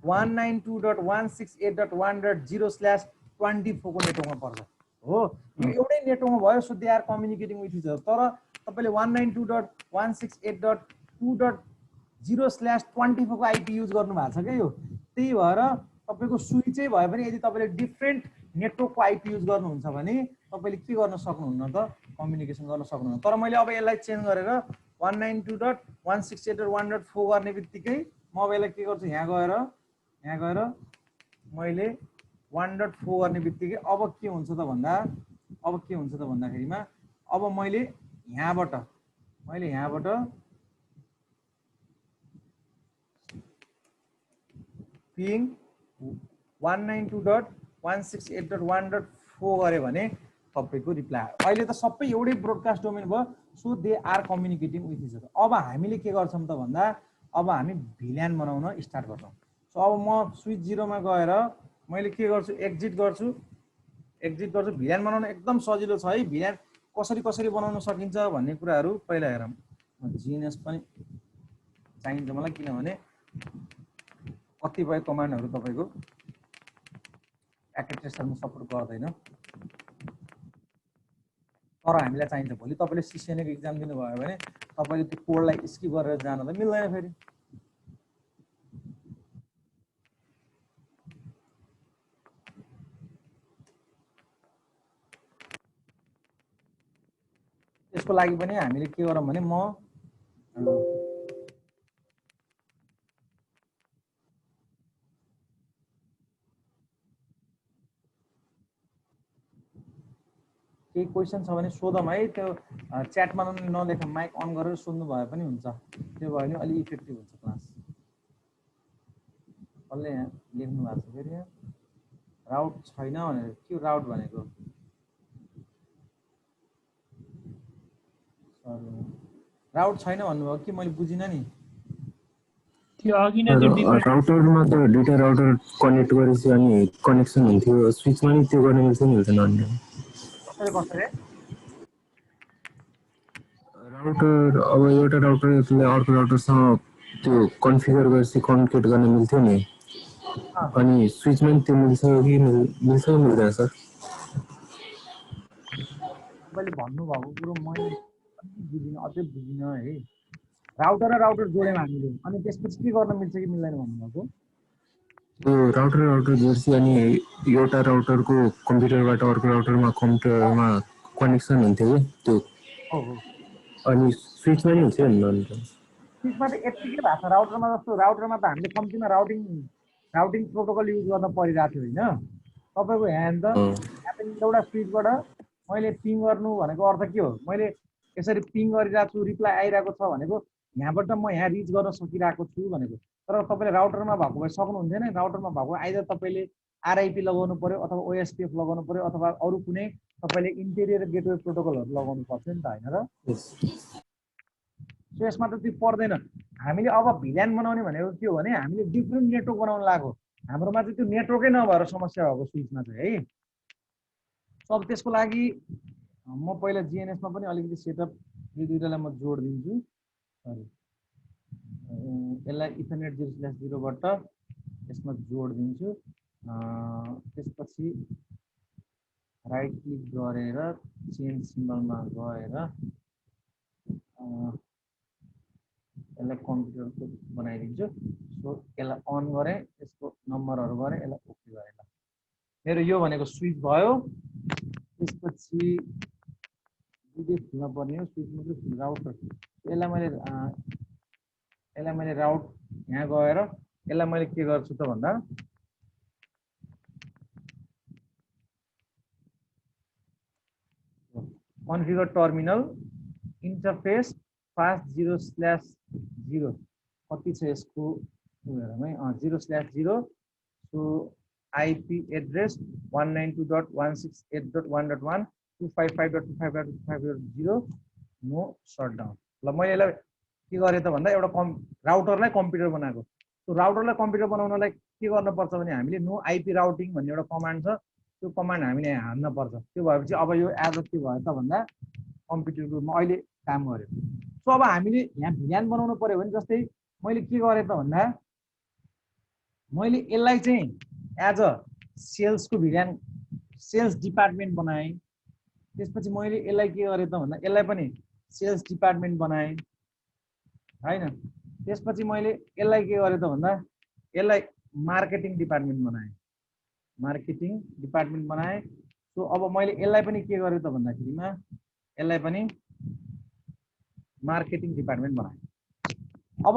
192.168.1.0/24 को नेटवर्कमा पर्छ हो। यो एउटै नेटवर्कमा भयो, so they are communicating with each other. तर तपाईले 192.168.2.0/24 को आइपी युज गर्नु भएको छ के यो, त्यही भएर तपाईको स्विचै भए पनि यदि तपाईले डिफ्रेन्ट नेटवर्कको आइपी युज गर्नुहुन्छ भने तपाईले के गर्न सक्नुहुन्न त, कम्युनिकेसन गर्न सक्नुहुन्न। तर मैले अब यसलाई चेन्ज गरेर 192.168.1.4 गर्ने बित्तिकै म अब यसलाई के गर्छु, यहाँ गएर मैले 1.4 गर्ने बित्तिकै अब के हुन्छ त भन्दाखेरिमा अब मैले यहाँबाट पिङ 192.168.1.4 गरे भने तपाईको रिप्लाई आयो। अहिले त सबै एउटै ब्रोडकास्ट डोमेन भयो, so they are communicating with each other. अब हामीले के गर्छौँ त भन्दा अब हामी भिल्यान बनाउन स्टार्ट गर्छौँ। सो अब म स्विच 0 मा गएर मैले के गर्छु, एक्जिट गर्छु। भिल्यान बनाउन एकदम सजिलो छ है। भिल्यान कसरी बनाउन सकिन्छ भन्ने कुराहरू पहिला हेरौँ। जिएनएस पनि चाहिन्छ मलाई, किनभने कतिपय कमान्डहरू तपाईको एकेटेस्टरमा सपोर्ट गर्दैन, तर हामीलाई चाहिन्छ। भोलि तपाईले सिसिएनएको एक्जाम दिनुभयो भने तपाईले त्यो कोडलाई स्किप गरेर जान त मिल्दैन फेरि। त्यसको लागि पनि हामीले के गरौँ भने म केही क्वेसन छ भने सोधौँ है। त्यो च्याटमा नलेख, माइक अन गरेर सोध्नु भए पनि हुन्छ। त्यो भयो भने अलि इफेक्टिभ हुन्छ क्लास। सरले यहाँ लेख्नु भएको छ फेरि यहाँ राउट छैन भनेर के राउट भनेको राउट छैन भन्नुभयो कि मैले बुझिनँ नि त्यो अघि नै त्यो डिफरेन्ट राउटरमा त दुईटा राउटर कनेक्ट गरेपछि अनि कनेक्सन हुन्थ्यो स्विचमा नि त्यो गर्न मिल्छ नि मिल्दैन अनि कसरी राउटर अब एउटा राउटरले अर्को राउटरसँग त्यो कन्फिगर गरेपछि कम्युनिकेट गर्न मिल्थ्यो नि अनि स्विचमा नि त्यो मिल्छ कि मिल्छ कि मिल्दैन सर तपाईँले भन्नुभएको कुरो मैले बुझिनँ अझै बुझिनँ है राउटर र राउटर जोड्यौँ हामीले अनि त्यसपछि के गर्न मिल्छ कि मिल्दैन भन्नुभएको त्यो राउटर जोड्छ अनि एउटा राउटरको कम्प्युटरबाट अर्को राउटरमा कम्प्युटरमा कनेक्सन हुन्थ्यो कि त्यो अनि स्विचमा नि हुन्छ नि स्विचमा त यत्तिकै भएको छ राउटरमा जस्तो राउटरमा त हामीले कम्तीमा राउटिङ प्रोटोकल युज गर्न परिरहेको थियो होइन तपाईँको यहाँ त एउटा स्विचबाट मैले पिङ गर्नु भनेको अर्थ के हो मैले यसरी पिङ गरिरहेको छु रिप्लाई आइरहेको छ भनेको यहाँबाट म यहाँ रिच गर्न सकिरहेको छु भनेको तर तपाईँले राउटरमा भएको भए सक्नुहुन्थेन राउटरमा भएको आइदर तपाईँले आरआइपी लगाउनु पर्यो अथवा ओएसपीएफ लगाउनु पर्यो अथवा अरू कुनै तपाईँले इन्टेरियर गेटवे प्रोटोकलहरू लगाउनु पर्छ नि त होइन र सो यसमा त त्यो पर्दैन हामीले अब भिल्यान बनाउने भनेको के हो भने हामीले डिफ्रेन्ट नेटवर्क बनाउन लाग्यो हाम्रोमा चाहिँ त्यो नेटवर्कै नभएर समस्या भएको स्विचमा चाहिँ है अब त्यसको लागि म पहिला जिएनएसमा पनि अलिकति सेटअप यो दुईटालाई म जोडिदिन्छु सरी यसलाई इथरनेट 0/0बाट यसमा जोडिदिन्छु त्यसपछि राइट क्लिक गरेर चेन्ज सिम्बलमा गएर यसलाई कम्प्युटरको बनाइदिन्छु सो यसलाई अन गरेँ यसको नम्बरहरू गरेँ यसलाई ओके गरेँ ल मेरो यो भनेको स्विच भयो त्यसपछि दुईटै खुल्न पर्ने हो स्विच मात्रै खुल्नु राउटर यसलाई मैले राउट यहाँ गएर यसलाई मैले के गर्छु त भन्दा कन्फिगर टर्मिनल इन्टरफेस फास्ट 0/0 कति छ यसको उयोहरुमै 0/0 so IP address 192.168.1.1 255.255.250 no shutdown ल मैले यसलाई के गरेँ त भन्दा एउटा राउटरलाई कम्प्युटर बनाएको त्यो राउटरलाई कम्प्युटर बनाउनलाई के गर्नुपर्छ भने हामीले नो आईपी राउटिङ भन्ने एउटा कमान्ड छ त्यो कमान्ड हामीले हान्न पर्छ त्यो भएपछि अब यो एज के भयो त भन्दा कम्प्युटरको म अहिले काम गर्यो सो अब हामीले यहाँ भिल्यान बनाउनु पर्यो भने जस्तै मैले के गरेँ त भन्दा मैले यसलाई चाहिँ एज अ सेल्सको भिल्यान सेल्स डिपार्टमेन्ट बनाएँ त्यसपछि मैले यसलाई के गरेँ त भन्दा यसलाई पनि सेल्स डिपार्टमेन्ट बनाएँ हैन त्यसपछि मैले यसलाई के गरेँ त भन्दा यसलाई मार्केटिङ डिपार्टमेन्ट बनाएँ सो अब मैले यसलाई पनि के गरेँ त भन्दाखेरिमा यसलाई पनि मार्केटिङ डिपार्टमेन्ट बनाएँ अब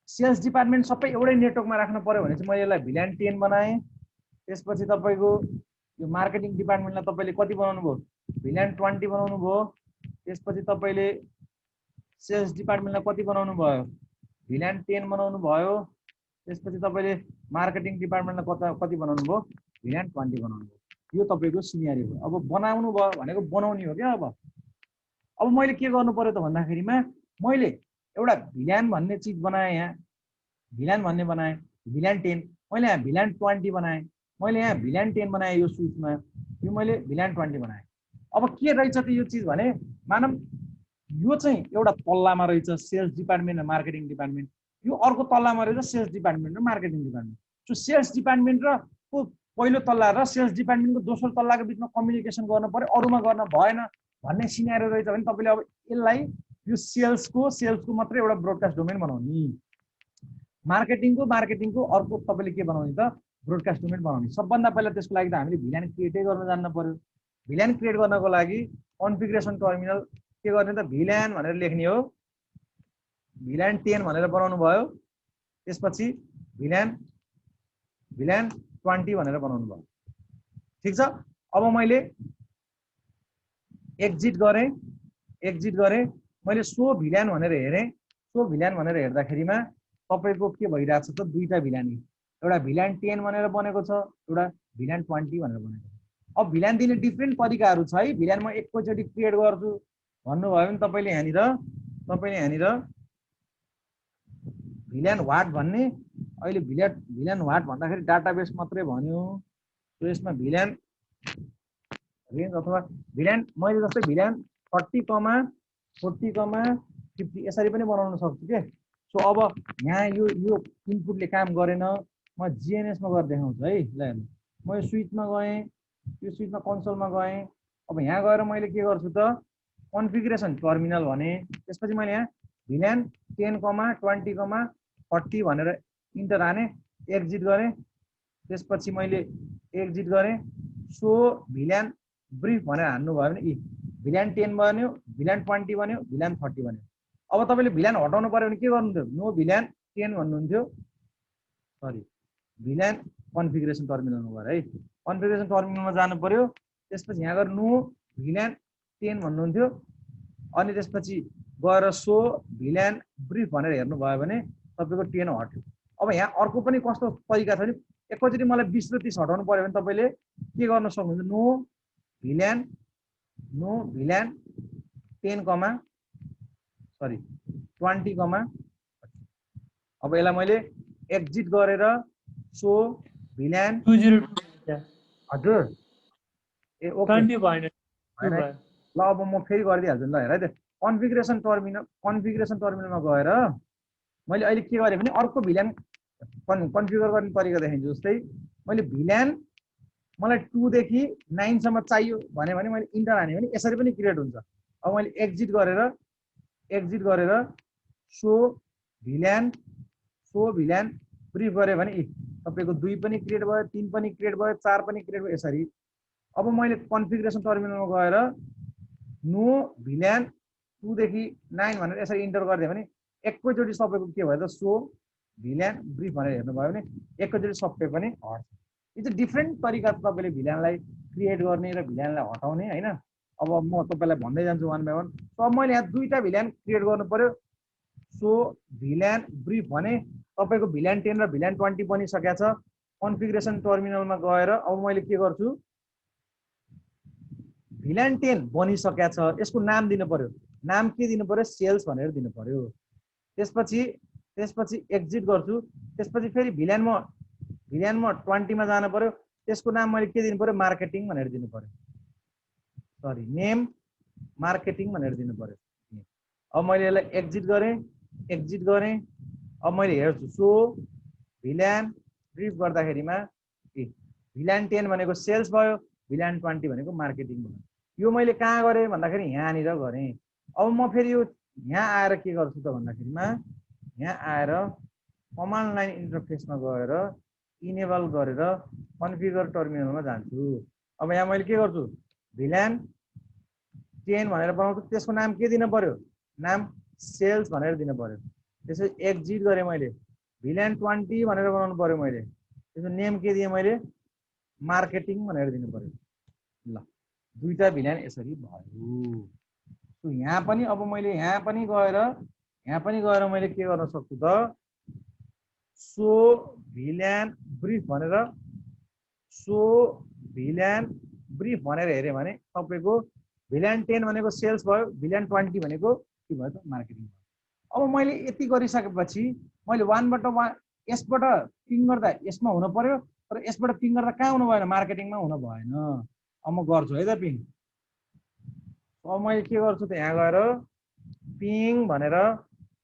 सेल्स डिपार्टमेन्ट सबै एउटै नेटवर्कमा राख्नु पर्यो भने चाहिँ मैले यसलाई भिल्यान 10 बनाएँ त्यसपछि तपाईको यो मार्केटिङ डिपार्टमेन्टलाई तपाईले कति बनाउनु भयो भिल्यान 20 बनाउनु भयो त्यसपछि तपाईले सेल्स डिपार्टमेन्टलाई कति बनाउनु भयो भिल्यान 10 बनाउनु भयो त्यसपछि तपाईले मार्केटिङ डिपार्टमेन्टलाई कति बनाउनु भयो भिल्यान 20 बनाउनु भयो यो तपाईको सिनेरियो हो अब बनाउनु भयो भनेको बनाउने हो क्या अब मैले के गर्नु पर्यो त भन्दाखेरिमा मैले एउटा भिल्यान भन्ने चीज बनाएँ यहाँ भिल्यान भन्ने बनाएँ भिल्यान 10 मैले यहाँ भिल्यान 20 बनाएँ मैले यहाँ भिल्यान 10 बनाएँ यो स्विचमा यो मैले भिल्यान 20 बनाएँ अब के रहेछ त यो चीज भने मानम यो चाहिँ एउटा तल्लामा रहेछ सेल्स डिपार्टमेन्ट र मार्केटिङ डिपार्टमेन्ट यो अर्को तल्लामा रहेछ सेल्स डिपार्टमेन्ट र marketing department so sales department र पहिलो तल्ला र सेल्स डिपार्टमेन्टको दोस्रो तल्लाको बिचमा कम्युनिकेसन गर्न पर्यो अरूमा गर्न भएन भन्ने सिनेरियो रहेछ भने तपाईले अब यसलाई यो सेल्सको मात्रै एउटा ब्रोडकास्ट डोमेन बनाउने मार्केटिङको अर्को तपाईले के बनाउने त ब्रोडकास्ट डोमेन बनाउने सबभन्दा पहिला त्यसको लागि त हामीले भिल्यान क्रिएटै गर्न जान्न पर्यो भिल्यान क्रिएट गर्नको लागि कन्फिगरेसन टर्मिनल के गर्ने त भिल्यान भनेर लेख्ने हो भिल्यान 10 भनेर बनाउनु भयो त्यसपछि भिल्यान 20 भनेर बनाउनु भयो ठीक छ अब मैले एक्जिट गरेँ मैले सो भिल्यान भनेर हेरेँ सो भिल्यान भनेर हेर्दाखेरिमा तपाईँको के भइरहेछ त दुईटा भिल्यान, एउटा भिल्यान 10 भनेर बनेको छ, एउटा भिल्यान 20 भनेर बनेको छ। अब भिल्यान दिने डिफ्रेन्ट तरिकाहरू छ है। भिल्यान म एकैचोटि क्रिएट गर्छु भन्नुभयो भने तपाईँले यहाँनिर भिल्यान वाट भन्ने, अहिले भिल्यान वाट भन्दाखेरि डाटाबेस मात्रै भन्यो। सो यसमा भिल्यान रेन्ज अथवा भिल्यान मैले जस्तै भिल्यान 30, 40, 50 यसरी पनि बनाउन सक्छु के। सो अब यहाँ यो इनपुटले काम गरेन, म जिएनएसमा गएर देखाउँछु है। ल हेर्नु, म यो स्विचमा गएँ, यो स्विचमा कन्सोलमा गएँ। अब यहाँ गएर मैले के गर्छु त कन्फिगरेसन टर्मिनल भने, त्यसपछि मैले यहाँ भिल्यान 10, 20, 40 भनेर इन्टर हाने, एक्जिट गरेँ। त्यसपछि मैले एक्जिट गरेँ। सो भिल्यान ब्रिफ भनेर हान्नुभयो भने भिल्यान 10 बन्यो, भिल्यान 20 बन्यो, भिल्यान 30 बन्यो। अब तपाईँले भिल्यान हटाउनु पर्यो भने के गर्नुहुन्थ्यो, नो भिल्यान 10 भन्नुहुन्थ्यो, सरी भिल्यान कन्फिगरेसन टर्मिनलमा गएर है, कन्फिगरेसन टर्मिनलमा जानु पर्यो। त्यसपछि यहाँ गएर नो भिल्यान 10 भन्नुहुन्थ्यो, अनि त्यसपछि गएर सो भिल्यान ब्रिफ भनेर हेर्नुभयो भने तपाईँको 10 हट्यो। अब यहाँ अर्को पनि कस्तो तरिका छ भने एकैचोटि मलाई 20 र 30 हटाउनु पर्यो भने तपाईँले के गर्न सक्नुहुन्छ, नो भिल्यान 10, 20, अब यसलाई मैले एक्जिट गरेर सो भिल्यान 20 हजुर ए ओके 20 भएन हैन। ल अब म फेरि गरिदिइहाल्छु नि, ल हेर है त कन्फिगरेसन टर्मिनलमा गएर मैले अहिले के गरेँ भने अर्को भिल्यान कन्फिगर गर्ने तरिका देखाइदिन्छु। जस्तै मैले भिल्यान मलाई 2 देखि 9 सम्म चाहियो भने मैले इन्टर हाने भने यसरी पनि क्रिएट हुन्छ। अब मैले एक्जिट गरेर सो भिल्यान ब्रिफ गरेँ भने तपाईँको 2 पनि क्रिएट भयो, 3 पनि क्रिएट भयो, 4 पनि क्रिएट भयो यसरी। अब मैले कन्फिगरेसन टर्मिनलमा गएर नो भिल्यान 2 देखि 9 भनेर यसरी इन्टर गरिदियो भने एकैचोटि सबैको के भयो त सो भिल्यान ब्रिफ भनेर हेर्नुभयो भने एकैचोटि सबै पनि हट्छ। यो चाहिँ डिफ्रेन्ट तरिका छ तपाईँले भिल्यानलाई क्रिएट गर्ने र भिल्यानलाई हटाउने होइन। अब म तपाईँलाई भन्दै जान्छु वान बाई वान। सो अब मैले यहाँ दुईटा भिल्यान क्रिएट गर्नु पर्यो। सो भिल्यान ब्रिफ भने तपाईँको भिल्यान 10 र भिल्यान 20 बनिसकेको छ। कन्फिगरेसन टर्मिनलमा गएर अब मैले के गर्छु, भिल्यान 10 बनिसकेको छ, यसको नाम दिनु पर्यो। नाम के दिनु पर्यो, सेल्स भनेर दिनु पर्यो। त्यसपछि एक्जिट गर्छु। त्यसपछि फेरि भिल्यान 20 मा जानु पर्यो, त्यसको नाम मैले के दिनु पर्यो, मार्केटिङ भनेर दिनु पर्यो, सरी नेम मार्केटिङ भनेर दिनु पर्यो। अब मैले यसलाई एक्जिट गरेँ। अब मैले हेर्छु सो भिल्यान ब्रिफ गर्दाखेरिमा भिल्यान 10 भनेको सेल्स भयो, भिल्यान 20 भनेको मार्केटिङ भयो। यो मैले कहाँ गरेँ भन्दाखेरि यहाँनिर गरेँ। अब म फेरि यो यहाँ आएर के गर्छु त भन्दाखेरिमा यहाँ आएर कमान्ड लाइन इन्टरफेसमा गएर इनेबल गरेर कन्फिगर टर्मिनलमा जान्छु। अब यहाँ मैले के गर्छु, भिल्यान 10 भनेर बनाउँछु, त्यसको नाम के दिनु पर्यो, नाम सेल्स भनेर दिनु पर्यो। त्यसपछि एक्जिट गरेँ मैले, भिल्यान 20 भनेर बनाउनु पर्यो मैले, त्यसको नेम के दिएँ मैले, मार्केटिङ भनेर दिनु पर्यो। ल दुईटा भिल्यान यसरी भयो। सो यहाँ पनि अब मैले यहाँ पनि गएर मैले के गर्न सक्छु त, सो भिल्यान ब्रिफ भनेर हेऱ्यो भने तपाईँको भिल्यान 10 भनेको सेल्स भयो, भिल्यान 20 भनेको के भयो त मार्केटिङ भयो। अब मैले यति गरिसकेपछि मैले वानबाट यसबाट पिङ गर्दा यसमा हुनु पर्यो, तर यसबाट पिङ गर्दा कहाँ हुनु भएन, मार्केटिङमा हुनु भएन। अब म गर्छु है त पिङ। अब मैले के गर्छु त यहाँ गएर पिङ भनेर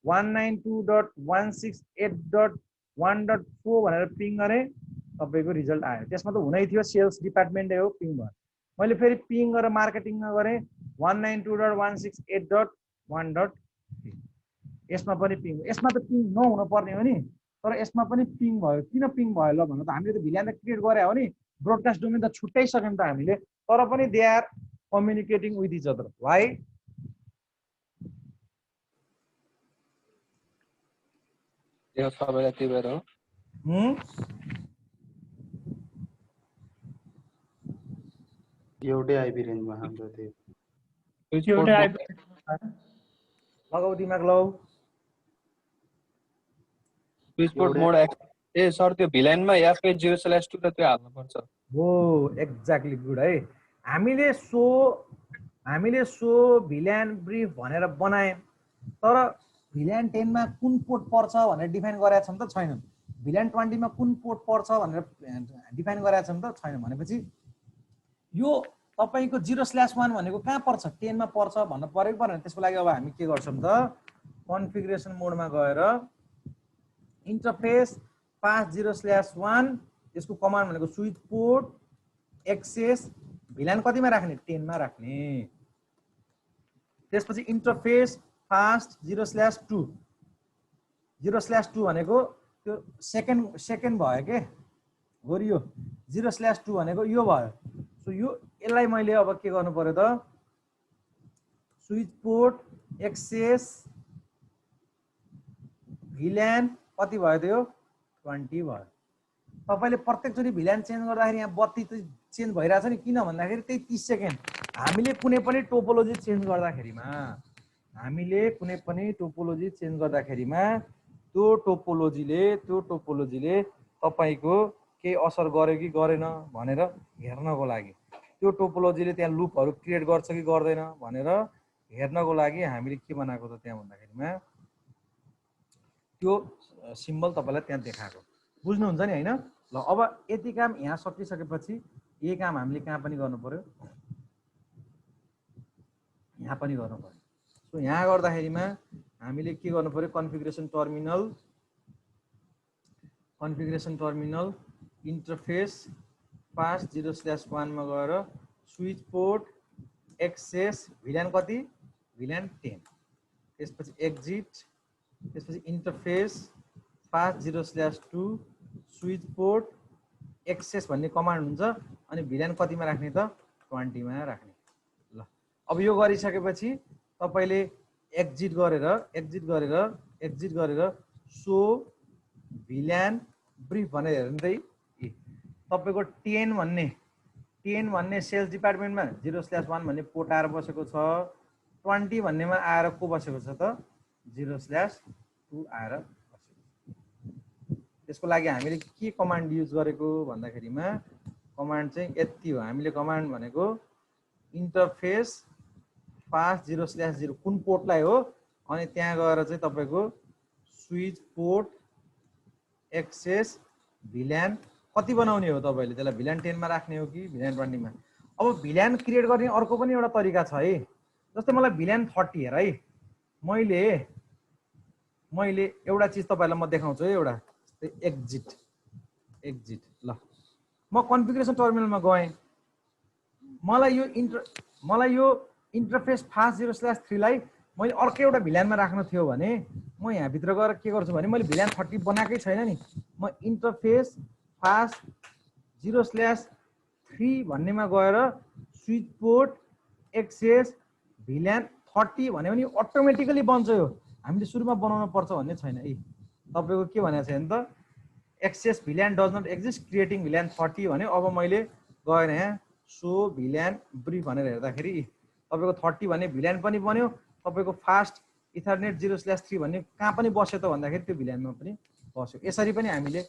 192.168.1.4 भनेर पिङ गरेँ, तपाईँको रिजल्ट आयो। त्यसमा त हुनै थियो, सेल्स डिपार्टमेन्टै हो, पिङ भयो। मैले फेरि पिङ गरेर मार्केटिङमा गरेँ 192.168.1.3, यसमा पनि पिङ, यसमा त पिङ नहुनु पर्ने हो नि, तर यसमा पनि पिङ भयो। किन पिङ भयो ल भन्नु त हामीले त भिल्यान त क्रिएट गरे हो नि, ब्रोडकास्ट डोमेन त छुट्याइसक्यौँ त हामीले, तर पनि they are communicating with each other. Why यो सबैलाई त्यही भएर हो। एउटै आइपी रेन्जमा हाम्रो त्यो एउटै आइपी लगाऊ दिमाग लगाऊ। स्विच पोर्ट मोड ए सर त्यो भिलाइनमा एफएच 0/2 र त्यो हाल्नुपर्छ। हो एक्ज्याक्टली गुड है। हामीले सो भिल्यान ब्रिफ भनेर बनायौँ, तर भिल्यान 10 मा कुन पोर्ट पर्छ भनेर डिफाइन गरेका छौँ त छैन। भिल्यान 20 मा कुन पोर्ट पर्छ भनेर डिफाइन गरेका छौँ त छैन। भनेपछि यो तपाईको 0/1 भनेको कहाँ पर्छ, 10 मा पर्छ भन्न परेको परेन। त्यसको लागि अब हामी के गर्छौँ त, कन्फिगरेसन मोडमा गएर इन्टरफेस पास 0/1, यसको कमान्ड भनेको स्विच पोर्ट एक्सेस भिल्यान कतिमा राख्ने, 10 मा राख्ने। त्यसपछि इन्टरफेस फास्ट 0/2, 0/2 भनेको त्यो सेकेन्ड भयो के हो, यो 0/2 भनेको यो भयो। सो यसलाई मैले अब के गर्नु पर्यो त, स्विच पोर्ट एक्सेस भिल्यान कति भयो त्यो 20 भयो। तपाईले प्रत्येकचोटि भिल्यान चेन्ज गर्दाखेरि यहाँ 32 चेन्ज भइरहेछ नि, किन भन्दाखेरि त्यही 30 सेकेन्ड। हामीले कुनै पनि टोपोलोजी चेन्ज गर्दाखेरिमा त्यो टोपोलोजीले तपाईको केही असर गर्यो कि गरेन भनेर हेर्नको लागि, त्यो टोपोलोजीले त्यहाँ लुपहरू क्रिएट गर्छ कि गर्दैन भनेर हेर्नको लागि हामीले के बनाएको त त्यहाँ भन्दाखेरिमा त्यो सिम्बल तपाईलाई त्यहाँ देखाएको। बुझ्नुहुन्छ नि हैन? ल अब यति काम यहाँ सकिसकेपछि यही काम हामीले कहाँ पनि गर्नु पर्यो, यहाँ पनि गर्नु पर्यो। सो यहाँ गर्दाखेरिमा हामीले के गर्नु पर्यो, कन्फिगरेसन टर्मिनल इन्टरफेस पास 0/1 मा गएर स्विच पोर्ट एक्सेस भिल्यान कति, भिल्यान 10, त्यसपछि एक्जिट, त्यसपछि interface fast 0/2 switch port access भन्ने कमान्ड हुन्छ, अनि भिल्यान कतिमा राख्ने त 20 मा राख्ने। ल अब यो गरिसकेपछि तपाईले एक्जिट गरेर सो भिल्यान ब्रिफ भनेर हेर्दै तपाईको 10 भन्ने सेल्स डिपार्टमेन्टमा 0/1 भन्ने पोर्ट आएर बसेको छ, 20 भन्नेमा आएर को बसेको छ त 0/2 आएर बसेको। त्यसको लागि हामीले के कमान्ड युज गरेको भन्दाखेरिमा कमान्ड चाहिँ यति हो। हामीले कमान्ड भनेको इन्टरफेस पास 0/0 कुन पोर्टलाई हो, अनि त्यहाँ गएर चाहिँ तपाईको स्विच पोर्ट एक्सेस भिल्यान कति बनाउने हो, तपाईले त्यसलाई भिल्यान 10 मा राख्ने हो कि भिल्यान 20 मा। अब भिल्यान क्रिएट गर्ने अर्को पनि एउटा तरिका छ है। जस्तै मलाई भिल्यान 30 हेर है, मैले एउटा चीज तपाईलाई म देखाउँछु है, एउटा एक्जिट। ल म कन्फिगरेसन टर्मिनलमा गएँ, मलाई यो इन्टरफेस फास्ट 0/3 लाई मैले अर्को एउटा भिल्यानमा राख्न थियो भने म यहाँ भित्र गएर के गर्छु भने मैले भिल्यान 30 बनाएकै छैन नि, म इन्टरफेस फास्ट 0/3 भन्नेमा गएर स्विच पोर्ट एक्सेस भिल्यान 30 भन्यो भने अटोमेटिकली बन्छ। यो हामीले सुरुमा बनाउनु पर्छ भन्ने छैन। तपाईको के भनेको छ नि त, access VLAN does not exist creating VLAN 30 भन्यो। अब मैले गएर यहाँ सो भिल्यान ब्रिफ भनेर हेर्दाखेरि तपाईको 30 भन्ने भिल्यान पनि बन्यो, तपाईको फास्ट इथरनेट 0/3 भन्ने कहाँ पनि बस्यो त भन्दाखेरि त्यो भिल्यानमा पनि बस्यो। यसरी पनि हामीले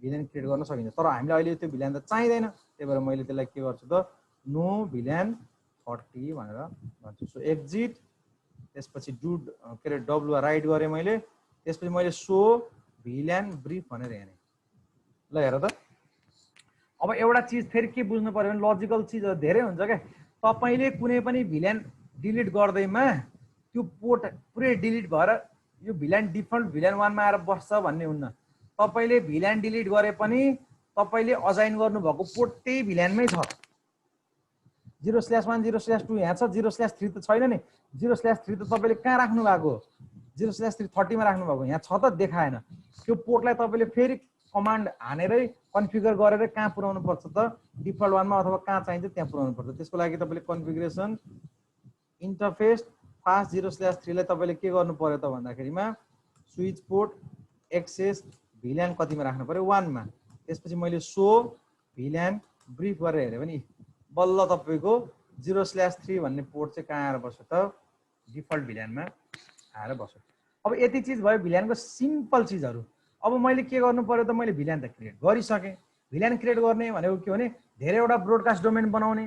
भिल्यान क्रिएट गर्न सकिन्छ, तर हामीले अहिले त्यो भिल्यान त चाहिँदैन। त्यही भएर मैले त्यसलाई के गर्छु त, नो भिल्यान 30 भनेर भन्छु। सो एक्जिट, त्यसपछि डब्लु राइट गरेँ मैले, त्यसपछि मैले सो भिल्यान ब्रिफ भनेर हेरेँ। ल हेर त, अब एउटा चिज फेरि के बुझ्नु पर्यो भने लजिकल चिजहरू धेरै हुन्छ क्या। तपाईले कुनै पनि भिल्यान डिलिट गर्दैमा त्यो पोर्ट पुरै डिलिट भएर यो भिल्यान डिफल्ट भिल्यान 1 मा आएर बस्छ भन्ने हुन्न। तपाईले भिल्यान डिलिट गरे पनि तपाईले असाइन गर्नुभएको पोर्ट त्यही भिल्यानमै छ। 0/1 0/2 यहाँ छ, 0/3 त छैन नि। 0/3 त तपाईले कहाँ राख्नु भएको, 0/3 30 मा राख्नु भएको, यहाँ छ त देखाएन। त्यो पोर्टलाई तपाईले फेरि कमान्ड हानेरै कन्फिगर गरेर कहाँ पुर्याउनु पर्छ त, डिफल्ट 1 मा अथवा कहाँ चाहिन्छ त्यहाँ पुर्याउनु पर्छ। त्यसको लागि तपाईले कन्फिगरेसन इन्टरफेस फास्ट 0/3 लाई तपाईले के गर्नु पर्यो त भन्दाखेरिमा स्विच पोर्ट एक्सेस भिल्यान कतिमा राख्नु पर्यो, 1 मा। त्यसपछि मैले सो भिल्यान ब्रिफ गरेर हेरेँ भने बल्ल तपाईको 0/3 भन्ने पोर्ट चाहिँ कहाँ आएर बस्यो त, डिफल्ट भिल्यानमा आएर बस्यो। अब यति चिज भयो भिल्यानको सिम्पल चिजहरू। अब मैले के गर्नु पर्यो त मैले भिल्यान त क्रिएट गरिसकेँ भिल्यान क्रिएट गर्ने भनेको के भने धेरैवटा ब्रोडकास्ट डोमेन बनाउने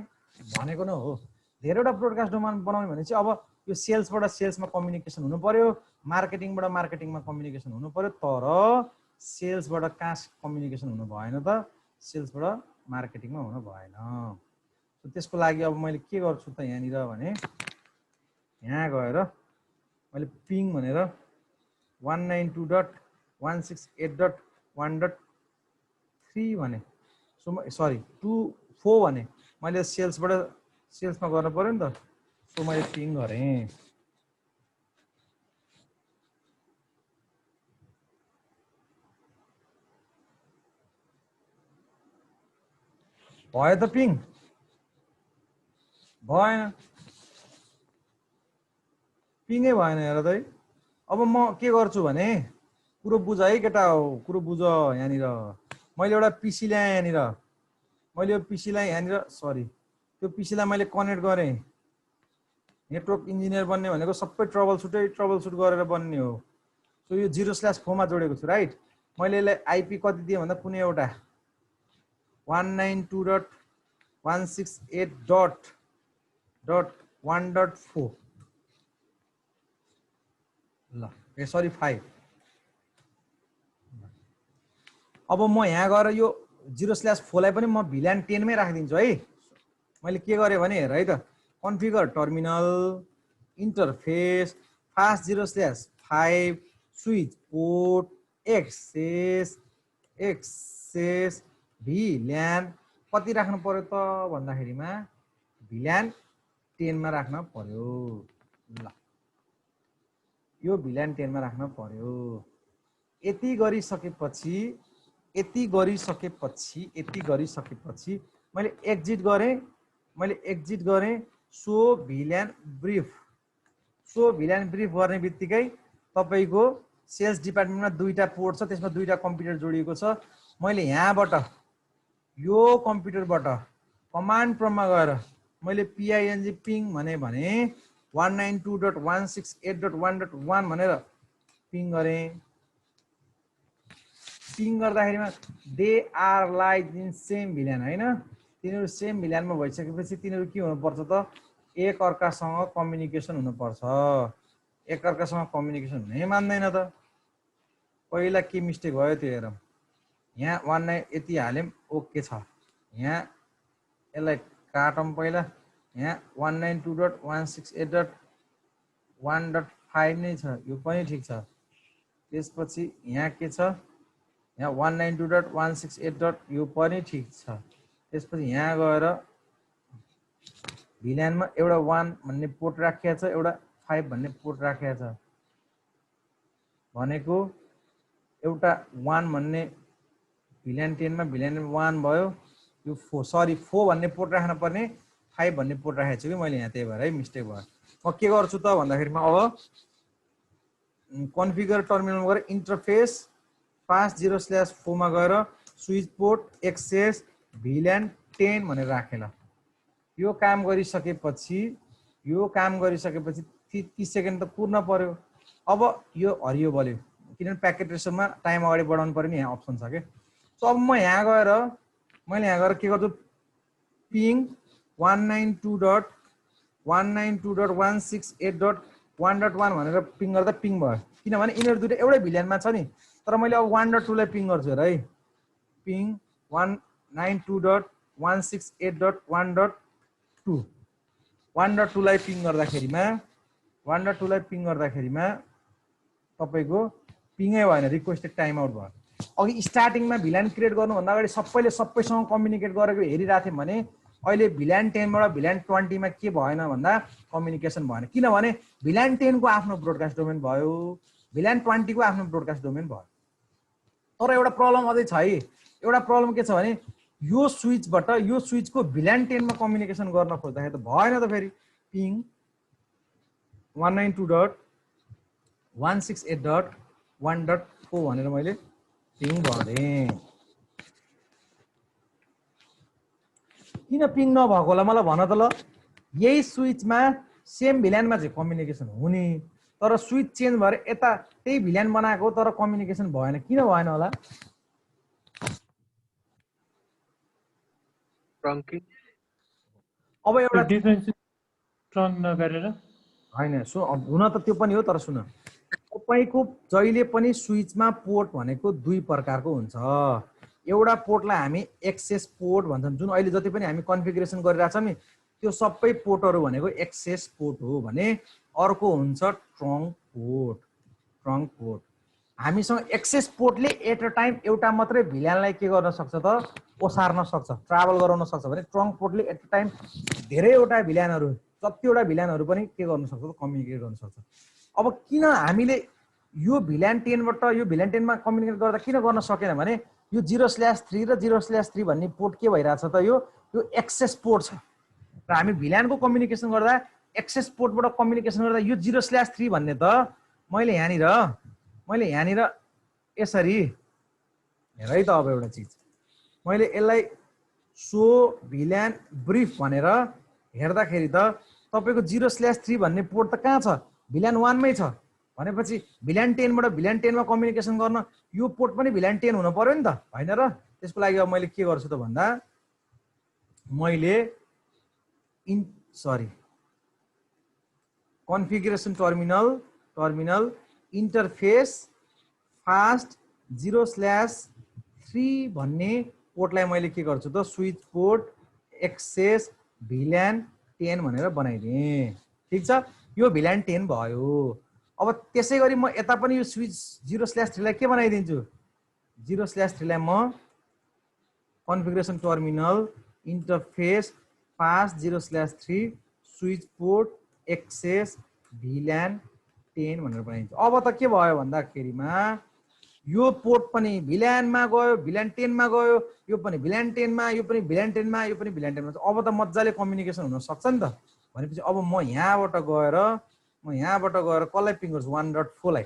भनेको न हो धेरैवटा ब्रोडकास्ट डोमेन बनाउने भने चाहिँ अब यो सेल्सबाट सेल्समा कम्युनिकेसन हुनु पर्यो मार्केटिङबाट मार्केटिङमा कम्युनिकेसन हुनु पर्यो तर सेल्सबाट कहाँ कम्युनिकेसन हुनु भएन त सेल्सबाट मार्केटिङमा हुनु भएन त्यसको लागि अब मैले के गर्छु त यहाँनिर भने यहाँ गएर मैले पिङ भनेर 192.168.1.3 भने सरी 24 भने मैले सेल्सबाट सेल्समा गर्नु पर्यो नि त सो मैले पिङ गरेँ भयो त पिङ भएन पिङै भएन हेर त अब म के गर्छु भने कुरो बुझ है केटा हो कुरो बुझ यहाँनिर मैले एउटा पिसी ल्याएँ यहाँनिर मैले यो पिसीलाई यहाँनिर सरी त्यो पिसीलाई मैले कनेक्ट गरेँ नेटवर्क इन्जिनियर बन्ने भनेको सबै ट्रबल सुट गरेर बन्ने हो सो यो 0/4 मा जोडेको छु राइट मैले यसलाई आइपी कति दिएँ भन्दा कुनै एउटा 192.168.1.4 ल ए सरी 5 अब म यहाँ गएर यो 0/4 लाई पनि म भिल्यान 10 मै राखिदिन्छु है मैले के गरेँ भने हेर है त configure terminal interface fast 0/5 switch port access VLAN कति राख्नु पर्यो त भन्दाखेरिमा भिल्यान 10 मा राख्न पर्यो ल यो भिल्यान 10 मा राख्न पर्यो यति गरिसकेपछि मैले एक्जिट गरेँ सो भिल्यान ब्रिफ गर्ने बित्तिकै तपाईको सेल्स डिपार्टमेन्टमा दुईटा पोर्ट छ त्यसमा दुईटा कम्प्युटर जोडिएको छ मैले यहाँबाट यो कम्प्युटरबाट कमान्ड प्रम्पटमा गएर मैले पिआइएनजी पिङ भने 192.168.1.1 भनेर पिङ गरेँ पिङ गर्दाखेरिमा they are like in same VLAN हैन तिनीहरु सेम भिल्यानमा भइसकेपछि तिनीहरु के हुनुपर्छ त एक अर्कासँग कम्युनिकेसन हुनुपर्छ एक अर्कासँग कम्युनिकेसन हुनै मान्दैन त पहिला के मिस्टेक भयो त्यो हेरौँ यहाँ 19 यति हालेम ओके छ यहाँ यसलाई काटौँ पहिला यहाँ 192.168.1.5 नै छ यो पनि ठीक छ त्यसपछि यहाँ के छ यहाँ 192.168. यो पनि ठीक छ त्यसपछि यहाँ गएर भिल्यानमा एउटा 1 भन्ने पोर्ट राखिएको छ एउटा 5 भन्ने पोर्ट राखिएको छ भनेको एउटा 1 भन्ने भिल्यान 10 मा भिल्यान 1 भयो यो 4 भन्ने पोर्ट राख्न पर्ने 5 भन्ने पोर्ट राखेको छु कि मैले यहाँ त्यही भएर है मिस्टेक भयो म के गर्छु त भन्दाखेरिमा अब कन्फिगर टर्मिनलमा गएर इन्टरफेस फास्ट 0/4 मा गएर स्विच पोर्ट एक्सेस भिल्यान 10 भनेर राखेँ ल यो काम गरिसकेपछि 30 सेकेन्ड त पुर्न पर्यो अब यो हरियो बल्यो किनभने प्याकेट रेसनमा टाइम अगाडि बढाउनु पर्यो नि यहाँ अप्सन छ के सो अब मैले यहाँ गएर के गर्छु पिङ 192.168.1.1 भनेर पिङ गर्दा पिङ भयो किनभने यिनीहरु दुईटा एउटै भिल्यानमा छ नि तर मैले अब 1.2 लाई पिङ गर्छु हेर है पिङ 192.168.1.2 1.2 लाई पिङ गर्दाखेरिमा तपाईको पिङै भएन रिक्वेस्टेड टाइम आउट भयो अघि स्टार्टिङमा भिल्यान क्रिएट गर्नुभन्दा अगाडि सबैसँग कम्युनिकेट गरेको हेरिरहेको थियौँ भने अहिले भिल्यान 10 बाट भिल्यान 20 मा के भएन भन्दा कम्युनिकेसन भएन किनभने भिल्यान 10 को आफ्नो ब्रोडकास्ट डोमेन भयो भिल्यान 20 को आफ्नो ब्रोडकास्ट डोमेन भयो तर एउटा प्रब्लम अझै छ है एउटा प्रब्लम के छ भने यो स्विचबाट यो स्विचको भिल्यान 10 मा कम्युनिकेसन गर्न खोज्दाखेरि त भएन त फेरि पिङ 192.168.1.4 भनेर मैले पिङ भरे किन पिङ नभएको होला मलाई भन त ल यही स्विचमा सेम भिल्यानमा चाहिँ कम्युनिकेसन हुने तर स्विच चेन्ज भएर यता त्यही भिल्यान बनाएको तर कम्युनिकेसन भएन, किन भएन होला? ट्रङ्किङ अब एउटा डिफरेन्स ट्रङ्क नगरेर होइन, हुन त त्यो पनि हो, तर सुन, तपाईँको जहिले पनि स्विचमा पोर्ट भनेको दुई प्रकारको हुन्छ। एउटा पोर्टलाई हामी एक्सेस पोर्ट भन्छौँ, जुन अहिले जति पनि हामी कन्फिगरेसन गरिरहेछौँ नि त्यो सबै पोर्टहरू भनेको एक्सेस पोर्ट हो भने अर्को हुन्छ ट्रङ्क पोर्ट। ट्रङ्क पोर्ट हामीसँग एक्सेस पोर्टले एट अ टाइम एउटा मात्रै भिल्यानलाई के गर्न सक्छ त, ओसार्न सक्छ, ट्राभल गराउन सक्छ भने ट्रङ्क पोर्टले एट अ टाइम धेरैवटा भिल्यानहरू, जतिवटा भिल्यानहरू पनि के गर्न सक्छ त, कम्युनिकेट गर्न सक्छ। अब किन हामीले यो भिल्यान 10बाट यो भिल्यान 10मा कम्युनिकेट गर्दा किन गर्न सकेन भने यो 0/3 र 0/3 भन्ने पोर्ट के भइरहेछ त, यो एक्सेस पोर्ट छ र हामी भिल्यानको कम्युनिकेसन गर्दा एक्सेस पोर्टबाट कम्युनिकेसन गर्दा यो 0/3 भन्ने त मैले यहाँनिर यसरी हेर है त। अब एउटा चिज मैले यसलाई सो भिल्यान ब्रिफ भनेर हेर्दाखेरि त तपाईँको 0/3 भन्ने पोर्ट त कहाँ छ, भिल्यान 1 मै छ भनेपछि भिल्यान 10बाट भिल्यान 10मा कम्युनिकेसन गर्न यो पोर्ट पनि भिल्यान 10 हुनु पर्यो नि त, होइन र? त्यसको लागि अब मैले के गर्छु त भन्दा मैले कन्फिगरेसन टर्मिनल इन्टरफेस फास्ट 0/3 भन्ने पोर्टलाई मैले के गर्छु त, स्विच पोर्ट एक्सेस भिल्यान 10 भनेर बनाइदिएँ। ठिक छ, यो भिल्यान 10 भयो। अब त्यसै गरी म यता पनि यो स्विच 0/3 लाई के बनाइदिन्छु, 0/3 लाई म configuration terminal interface fast 0/3 switch port access VLAN 10 भनेर बनाइदिन्छु। अब त के भयो भन्दाखेरिमा यो पोर्ट पनि भिल्यानमा गयो, भिल्यान 10मा गयो, यो पनि भिल्यान 10मा, यो पनि भिल्यान 10मा, यो पनि भिल्यान 10मा। अब त मजाले कम्युनिकेसन हुन सक्छ नि त। भनेपछि अब म यहाँबाट गएर कसलाई पिङ गर्छु, 1.4 लाई।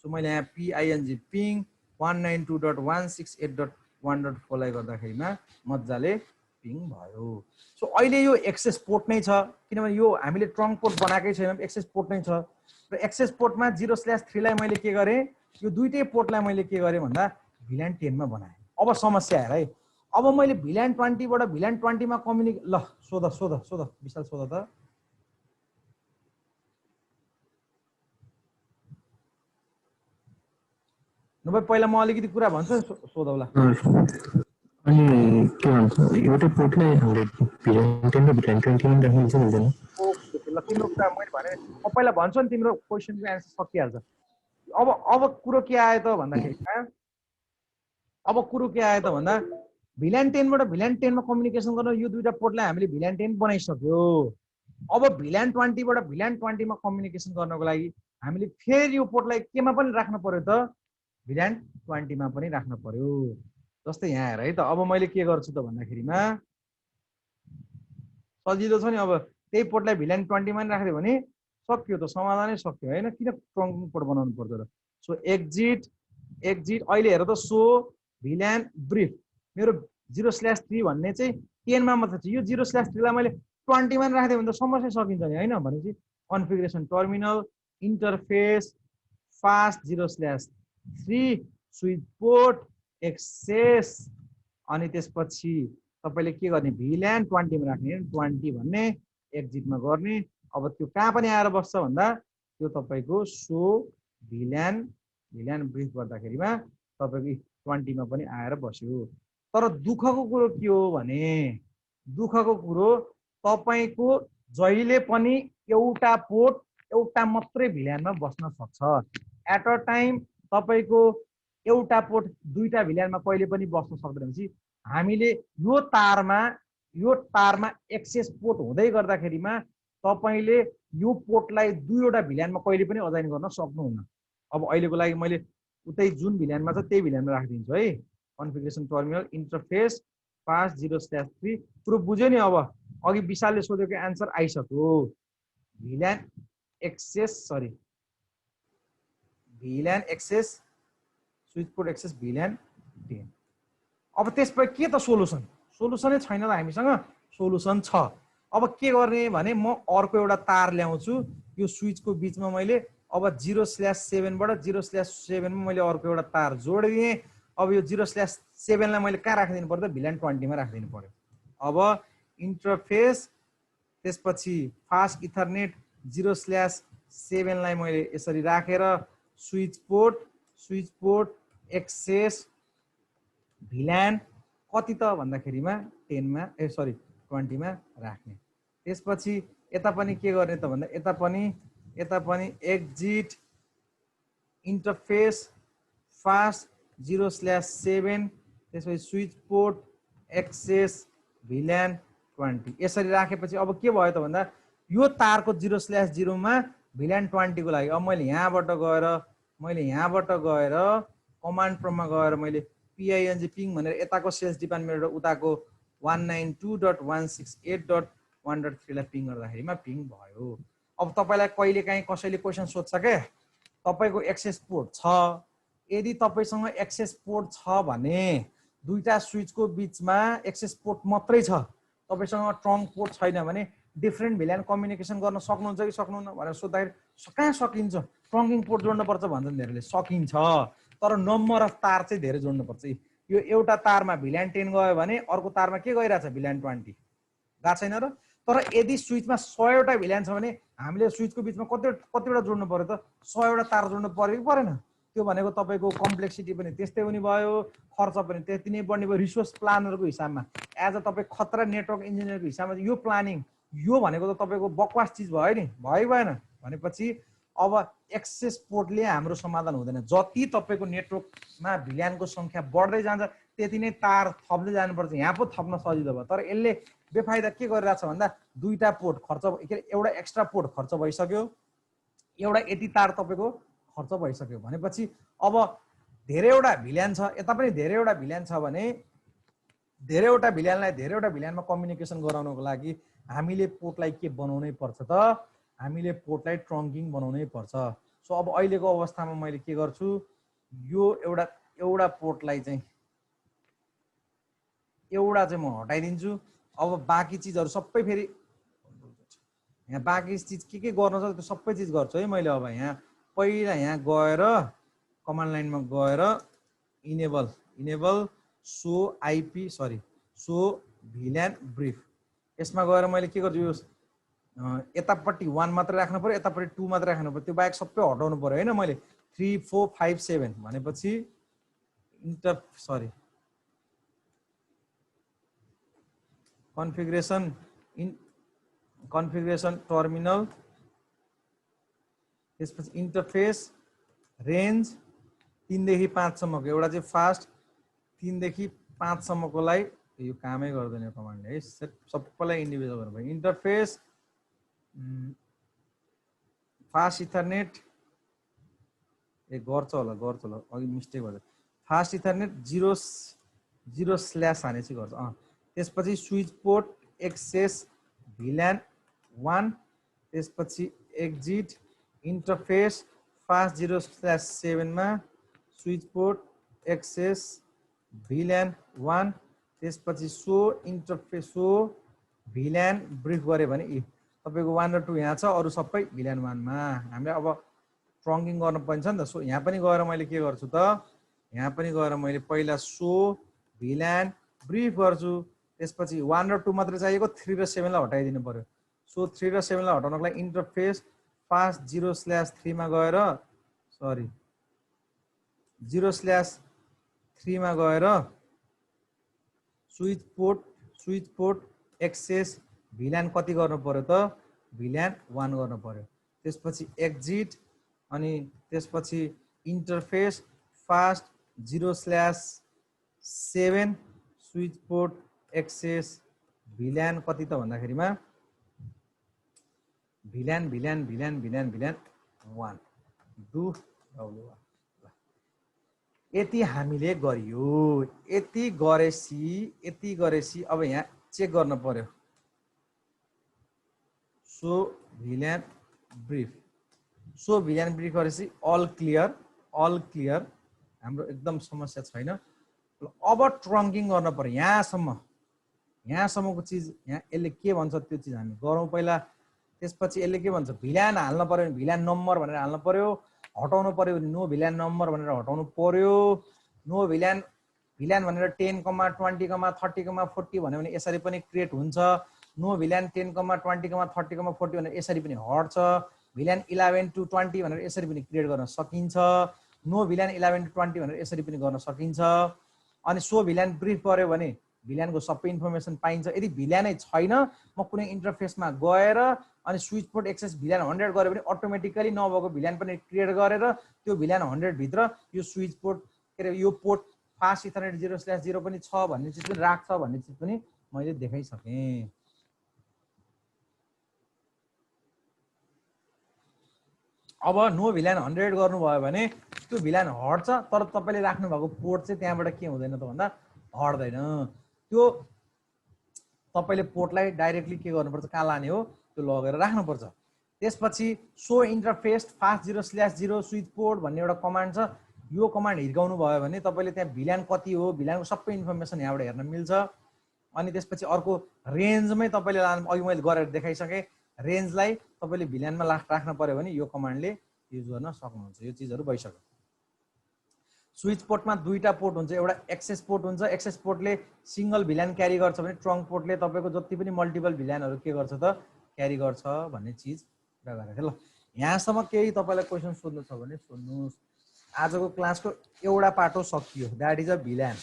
सो मैले यहाँ पिङ पिङ 192.168.1.4 लाई गर्दाखेरिमा मजाले पिङ भयो। सो अहिले यो एक्सेस पोर्ट नै छ, किनभने यो हामीले ट्रङ्क पोर्ट बनाएकै छैन, एक्सेस पोर्ट नै छ। र एक्सेस पोर्टमा 0/3 लाई मैले के गरेँ, यो दुईटै पोर्टलाई मैले के गरेँ भन्दा भिल्यान 10मा बनाएँ। अब समस्या हेर है, अब मैले भिल्यान 20बाट भिल्यान 20मा कम्युनिकेट, ल सोध विशाल सोध त। नभए पहिला म अलिकति कुरा भन्छु, सोधौला। अनि के भन्छ, एउटै पोर्टलाई हामीले भिल्यान 10 र भिल्यान 20 मा राख्नु मिल्छ मिल्दैन? ओके, ल तिम्रो कुरा मैले भने म पहिला भन्छु नि, तिम्रो क्वेसनको एन्सर सकिहाल्छ। अब कुरो के आयो त भन्दाखेरि भिल्यान 10बाट भिल्यान 10मा कम्युनिकेसन गर्न यो दुईटा पोर्टलाई हामीले भिल्यान 10 बनाइसक्यो। अब भिल्यान 20बाट भिल्यान 20मा कम्युनिकेसन गर्नको लागि हामीले फेरि यो पोर्टलाई केमा पनि राख्नु पर्यो त, भिल्यान 20मा पनि राख्नु पर्यो। जस्तै यहाँ हेर है त, अब मैले के गर्छु त भन्दाखेरिमा सजिलो छ नि, अब त्यही पोर्टलाई भिल्यान 20मा नि राख्यो भने सक्यो त, समाधानै सक्यो होइन, किन ट्रङ्क पोर्ट बनाउनु पर्छ र। सो एक्जिट अहिले हेर त, सो भिल्यान ब्रिफ मेरो 0/3 भन्ने चाहिँ 10मा मात्र छ, यो 0/3 लाई मैले 20मा राखिदियो भने त समस्या सकिन्छ नि होइन। भनेपछि configuration terminal interface fast 0/3 switch port access, अनि त्यसपछि तपाईँले के गर्ने, भिल्यान 20मा राख्ने, 20 भन्ने एक्जिटमा गर्ने। अब त्यो कहाँ पनि आएर बस्छ भन्दा त्यो तपाईँको सो भिल्यान ब्रिफ गर्दाखेरिमा तपाईँको 20मा पनि आएर बस्यो। तर दुःखको कुरो के हो भने, दुःखको कुरो तपाईँको जहिले पनि एउटा पोर्ट एउटा मात्रै भिल्यानमा बस्न सक्छ। एट अ टाइम तपाईँको एउटा पोर्ट दुईटा भिल्यानमा कहिले पनि बस्न सक्दैन। भनेपछि हामीले यो तारमा एक्सेस पोर्ट हुँदै गर्दाखेरिमा तपाईँले यो पोर्टलाई दुईवटा भिल्यानमा कहिले पनि अजाइन गर्न सक्नुहुन्न। अब अहिलेको लागि मैले उतै जुन भिल्यानमा छ त्यही भिल्यानमा राखिदिन्छु है। कन्फिगरेसन टर्मिनल इन्टरफेस फास्ट 0/3 कुरो बुझ्यो नि। अब अघि विशालले सोधेको एन्सर आइसक्यो, भिल्यान access switch port access VLAN 10। अब त्यसपछि के त सोलुसनै छैन त, हामीसँग सोलुसन छ। अब के गर्ने भने म अर्को एउटा तार ल्याउँछु, यो स्विचको बिचमा मैले अब 0/7 बाट 0/7 मा मैले अर्को एउटा तार जोडिदिएँ। अब यो 0/7 लाई मैले कहाँ राखिदिनु पर्यो त VLAN 20 मा राखिदिनु पर्यो। अब इन्टरफेस त्यसपछि फास्ट इथरनेट 0/7 लाई मैले यसरी राखेर स्विच पोर्ट एक्सेस VLAN कति त भन्दाखेरिमा 10 मा 20 मा राख्ने। त्यसपछि यता पनि के गर्ने त भन्दा यता पनि एक्जिट इन्टरफेस फास्ट 0/7 त्यसपछि स्विच पोर्ट एक्सेस VLAN 20 यसरी राखेपछि अब के भयो त भन्दा यो तारको 0/0 मा VLAN 20 को लागि अब मैले यहाँबाट गएर कमान्ड प्रम्पटमा गएर मैले ping पिङ भनेर यताको सेल्स डिपार्टमेन्ट र उताको 192.168.1.3 लाई पिङ गर्दाखेरिमा पिङ भयो। अब तपाईलाई कहिलेकाहीँ कसैले क्वेशन सोध्छ के तपाईको एक्सेस पोर्ट छ, यदि तपाईसँग एक्सेस पोर्ट छ भने दुईटा स्विचको बीचमा एक्सेस पोर्ट मात्रै छ, तपाईसँग ट्रङ्क पोर्ट छैन भने डिफरेन्ट VLAN कम्युनिकेसन गर्न सक्नुहुन्छ कि सक्नुहुन्न भनेर सोध्दाखेरि कहाँ सकिन्छ, ट्रङ्किङ पोर्ट जोड्नुपर्छ भन्छन् धेरैले। सकिन्छ, तर नम्बर अफ तार चाहिँ धेरै जोड्नुपर्छ। यो एउटा तारमा VLAN 10 गयो भने अर्को तारमा के गइरहेछ VLAN 20 गएको छैन र। तर यदि स्विचमा 100 वटा VLAN छ भने हामीले स्विचको बीचमा कतिवटा जोड्नु पर्यो त 100 वटा तार जोड्नु पर्यो कि परेन। त्यो भनेको तपाईको कम्प्लेक्सिटी पनि त्यस्तै हुने भयो, खर्च पनि त्यति नै बढ्ने भयो। रिसोर्स प्लानरको हिसाबमा एज अ तपाईँ खतरा नेटवर्क इन्जिनियरको हिसाबमा यो प्लानिङ यो भनेको त तपाईको बकवास चिज भयो नि, भएन भनेपछि अब एक्सेस पोर्टले हाम्रो समाधान हुँदैन। जति तपाईको नेटवर्कमा VLAN को संख्या बढ्दै जान्छ त्यति नै तार थप्दै जानुपर्छ। यहाँ पो थप्न सजिलो भयो, तर यसले बेफाइदा के गरिरहेछ भन्दा दुईटा पोर्ट खर्च, एउटा एक्स्ट्रा पोर्ट खर्च भइसक्यो, एउटा यति तार तपाईको खर्च भइसक्यो भनेपछि अब धेरैवटा VLAN छ, यता पनि धेरैवटा VLAN छ भने धेरैवटा VLANलाई धेरैवटा VLAनमा कम्युनिकेसन गराउनको लागि हामीले पोर्टलाई के बनाउनै पर्छ त, हामीले पोर्टलाई ट्रङ्किङ बनाउनै पर्छ। सो अब अहिलेको अवस्थामा मैले के गर्छु, यो एउटा पोर्टलाई चाहिँ म हटाइदिन्छु। अब बाँकी चिजहरू सबै फेरि यहाँ बाँकी चिज के गर्न छ त्यो सबै चिज गर्छु है मैले। अब यहाँ पहिला यहाँ गएर कमान्ड लाइनमा गएर इनेबल सो VLAN ब्रिफ यसमा गएर मैले के गर्छु, यो यतापट्टि 1 मात्र राख्नु पर्यो, यतापट्टि 2 मात्र राख्नु पर्यो, त्यो बाहेक सबै हटाउनु पर्यो हैन। मैले 3 4 5 7 भनेपछि कन्फिगरेसन टर्मिनल त्यसपछि इन्टरफेस रेन्ज 3 देखि 5 सम्मको एउटा चाहिँ फास्ट 3 देखि 5 सम्मकोलाई यो कामै गर्दैन यो कमान्डले है, सबैलाई इन्डिभिजुअल गर्नुभयो। इन्टरफेस फास्ट इथरनेट गर्छ होला अघि मिस्टेक भयो, फास्ट इथरनेट 0/0 हाने चाहिँ गर्छ। त्यसपछि स्विच पोर्ट एक्सेस VLAN 1 त्यसपछि एक्जिट इन्टरफेस फास्ट 0/7 मा स्विच पोर्ट एक्सेस VLAN 1 त्यसपछि सो VLAN ब्रिफ गरे भने तपाईको 1 र 2 यहाँ छ, अरु सबै VLAN 1 मा। हामीले अब ट्रङ्किङ गर्न पर्छ नि त। सो यहाँ पनि गएर मैले के गर्छु त, यहाँ पनि गएर मैले पहिला सो VLAN ब्रिफ गर्छु, त्यसपछि 1 र 2 मात्र चाहिएको, 3 र 7 लाई हटाइदिनु पर्यो। सो 3 र 7 लाई हटाउनको लागि इन्टरफेस फास्ट 0/3 मा गएर 0/3 मा गएर स्विच पोर्ट एक्सेस VLAN कति गर्नु पर्यो त, VLAN 1 गर्नु पर्यो। त्यसपछि एक्जिट अनि त्यसपछि interface fast 0/7 switch port access VLAN कति त भन्दाखेरिमा VLAN 1 डु W1। यति हामीले गरियो, यति गरेसी अब यहाँ चेक गर्न पर्यो। सो VLAN ब्रिफ गरेपछि अल क्लियर हाम्रो एकदम समस्या छैन। अब ट्रङ्किङ गर्न पर्यो यहाँसम्मको चिज। यहाँ यसले के भन्छ त्यो चिज हामी गरौँ। पहिला त्यसपछि यसले के भन्छ भिल्यान हाल्न पर्यो भने भिल्यान नम्बर भनेर हाल्न पर्यो, हटाउनु पर्यो भने नो भिल्यान नम्बर भनेर हटाउनु पर्यो। नो भिल्यान भनेर 10, 20, 30, 40 भन्यो भने यसरी पनि क्रिएट हुन्छ। नो भिल्यान 10, 20, 30, 40 भनेर यसरी पनि हट्छ। भिल्यान 11 to 20 भनेर यसरी पनि क्रिएट गर्न सकिन्छ। नो भिल्यान 11 to 20 भनेर यसरी पनि गर्न सकिन्छ। अनि सो भिल्यान ब्रिफ गर्यो भने भिल्यानको सबै इन्फर्मेसन पाइन्छ। यदि भिल्यानै छैन म कुनै इन्टरफेसमा गएर अनि स्विच पोर्ट एक्सेस भिल्यान 100 गऱ्यो भने अटोमेटिकली नभएको भिल्यान पनि क्रिएट गरेर त्यो भिल्यान 100 भित्र यो स्विच पोर्ट के अरे यो पोर्ट फास्ट इथरनेट 0/0 पनि छ भन्ने चिज पनि राख्छ भन्ने चिज पनि मैले देखाइसकेँ। अब नो भिल्यान 100 गर्नुभयो भने त्यो भिल्यान हट्छ, तर तपाईँले राख्नु भएको पोर्ट चाहिँ त्यहाँबाट के हुँदैन त भन्दा हट्दैन। त्यो तपाईँले पोर्टलाई डाइरेक्टली के गर्नुपर्छ, कहाँ लाने हो त्यो लगेर राख्नुपर्छ। त्यसपछि so interface fast 0/0 switch port भन्ने एउटा कमान्ड छ। यो कमान्ड हिर्काउनु भयो भने तपाईँले त्यहाँ भिल्यान कति हो भिल्यानको सबै इन्फर्मेसन यहाँबाट हेर्न मिल्छ। अनि त्यसपछि अर्को रेन्जमै तपाईँले लानु, अघि मैले गरेर देखाइसकेँ, रेन्जलाई तपाईँले भिल्यानमा राख्न पर्यो भने यो कमान्डले युज गर्न सक्नुहुन्छ। यो चिजहरू भइसक्यो। स्विच पोर्टमा दुईटा पोर्ट हुन्छ, एउटा एक्सेस पोर्ट हुन्छ। एक्सेस पोर्टले सिंगल भिल्यान क्यारी गर्छ भने ट्रङ्क पोर्टले तपाईँको जति पनि मल्टिपल भिल्यानहरू के गर्छ त क्यारी गर्छ भन्ने चिज कुरा गरेको थिएँ। ल यहाँसम्म केही तपाईँलाई क्वेसन सोध्नु छ भने सोध्नुहोस्। आजको क्लासको एउटा पाटो सकियो, द्याट इज अ भिल्यान।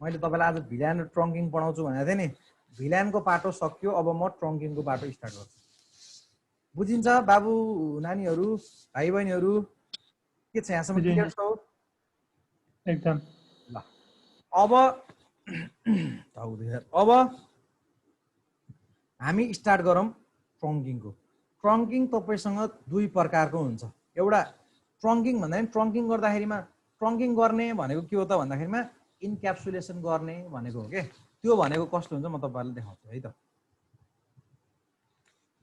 मैले तपाईँलाई आज भिल्यान र ट्रङ्किङ पढाउँछु भनेको थिएँ नि, भिल्यानको पाटो सकियो। अब म ट्रङ्किङको पाटो स्टार्ट गर्छु। बुझिन्छ बाबु नानीहरू भाइ बहिनीहरू? के छ यहाँसम्म क्लियर छ? एकदम। ल अब हामी स्टार्ट गरौँ ट्रङ्किङको। ट्रङ्किङ तपाईँसँग दुई प्रकारको हुन्छ। एउटा ट्रङ्किङ भन्दा नि ट्रङ्किङ गर्दाखेरिमा ट्रङ्किङ गर्ने भनेको के हो त भन्दाखेरिमा इन्क्याप्सुलेसन गर्ने भनेको हो के। त्यो भनेको कस्तो हुन्छ म तपाईँहरूलाई देखाउँछु है त।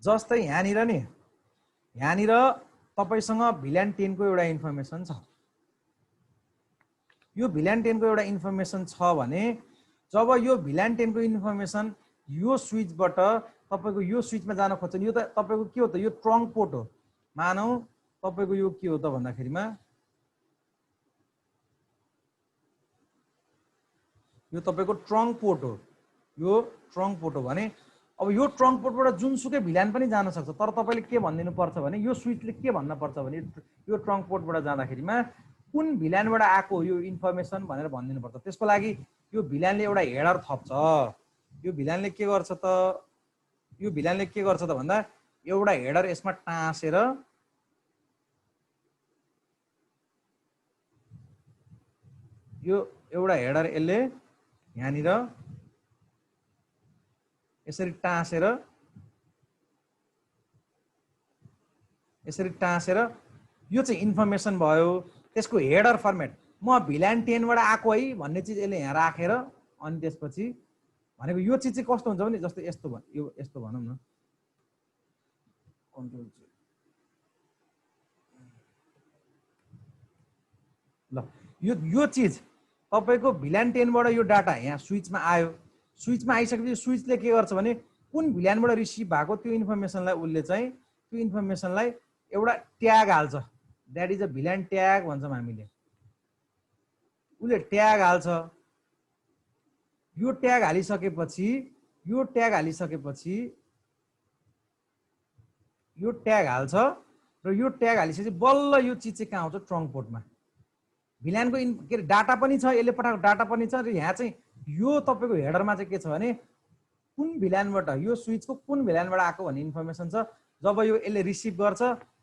जस्तै यहाँनिर नि, यहाँनिर तपाईँसँग भिल्यान 10 को एउटा इन्फर्मेसन छ। यो भिल्यान 10 को एउटा इन्फर्मेसन छ भने जब यो भिल्यान 10 को इन्फर्मेसन यो स्विचबाट तपाईँको यो स्विचमा जान खोज्छ नि, यो त तपाईँको के हो त, यो ट्रङ्क पोर्ट हो। मानौ तपाईँको यो के हो त भन्दाखेरिमा यो तपाईँको ट्रङ्क पोर्ट हो। यो ट्रङ्क पोर्ट हो भने अब यो ट्रङ्क पोर्टबाट जुनसुकै भिल्यान पनि जान सक्छ। तर तपाईँले के भनिदिनु पर्छ भने यो स्विचले के भन्न पर्छ भने यो ट्रङ्क पोर्टबाट जाँदाखेरिमा कुन भिल्यानबाट आएको यो इन्फर्मेसन भनेर भनिदिनु पर्छ। त्यसको लागि यो भिल्यानले एउटा हेडर थप्छ। यो भिल्यानले के गर्छ त, यो भिल्यानले के गर्छ त भन्दा एउटा हेडर यसमा टाँसेर यो एउटा हेडर यसले यहाँनिर यसरी टाँसेर यो चाहिँ इन्फर्मेसन भयो। त्यसको हेडर फर्मेट म भिल्यान 10 बाट आएको है भन्ने चिज यसले यहाँ राखेर अनि त्यसपछि भनेको यो चिज चाहिँ कस्तो हुन्छ भने जस्तै यस्तो यो यस्तो भनौँ न, कन्ट्रोल ल यो चिज तपाईँको भिल्यान 10 बाट यो डाटा यहाँ स्विचमा आयो। स्विचमा आइसकेपछि स्विचले के गर्छ भने कुन भिल्यानबाट रिसिभ भएको त्यो इन्फर्मेसनलाई उसले चाहिँ त्यो इन्फर्मेसनलाई एउटा ट्याग हाल्छ। द्याट इज अ भिल्यान ट्याग भन्छौँ हामीले। उसले ट्याग हाल्छ। यो ट्याग हालिसकेपछि यो ट्याग हाल्छ र यो ट्याग हालिसकेपछि बल्ल यो चिज चाहिँ कहाँ आउँछ ट्रङ्क पोर्टमा। भिल्यानको के अरे डाटा पनि छ, यसले पठाएको डाटा पनि छ। र यहाँ चाहिँ यो तपाईँको हेडरमा चाहिँ के छ भने कुन भिल्यानबाट यो स्विचको कुन भिल्यानबाट आएको भन्ने इन्फर्मेसन छ। जब यो यसले रिसिभ गर्छ,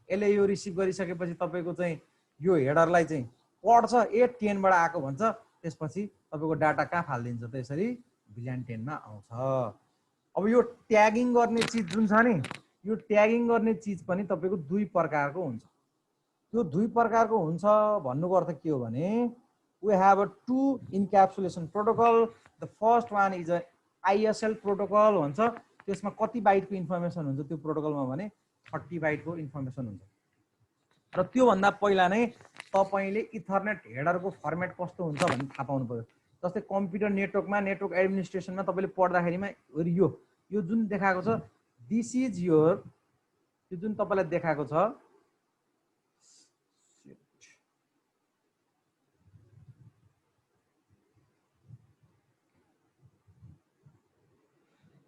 यसले यो रिसिभ गरिसकेपछि तपाईँको चाहिँ यो हेडरलाई चाहिँ पढ्छ, 10 बाट आएको भन्छ। त्यसपछि तपाईँको डाटा कहाँ फालिदिन्छ त यसरी भिल्यान 10 मा आउँछ। अब यो ट्यागिङ गर्ने चिज जुन छ नि, यो ट्यागिङ गर्ने चिज पनि तपाईँको दुई प्रकारको हुन्छ। त्यो दुई प्रकारको हुन्छ भन्नुको अर्थ के हो भने we have a two encapsulation protocol. The first one is a ISL protocol भन्छ। त्यसमा कति बाइटको इन्फर्मेसन हुन्छ त्यो प्रोटोकलमा भने 30 बाइटको इन्फर्मेसन हुन्छ। र त्यो भन्दा पहिला नै तपाईले इथरनेट हेडरको फर्मेट कस्तो हुन्छ भन्ने थाहा पाउनु पर्यो। जस्तै कम्प्युटर नेटवर्कमा नेटवर्क एडमिनिस्ट्रेसनमा तपाईले पढ्दाखेरिमा यो जुन देखाएको छ, दिस इज योर यो जुन तपाईलाई देखाएको छ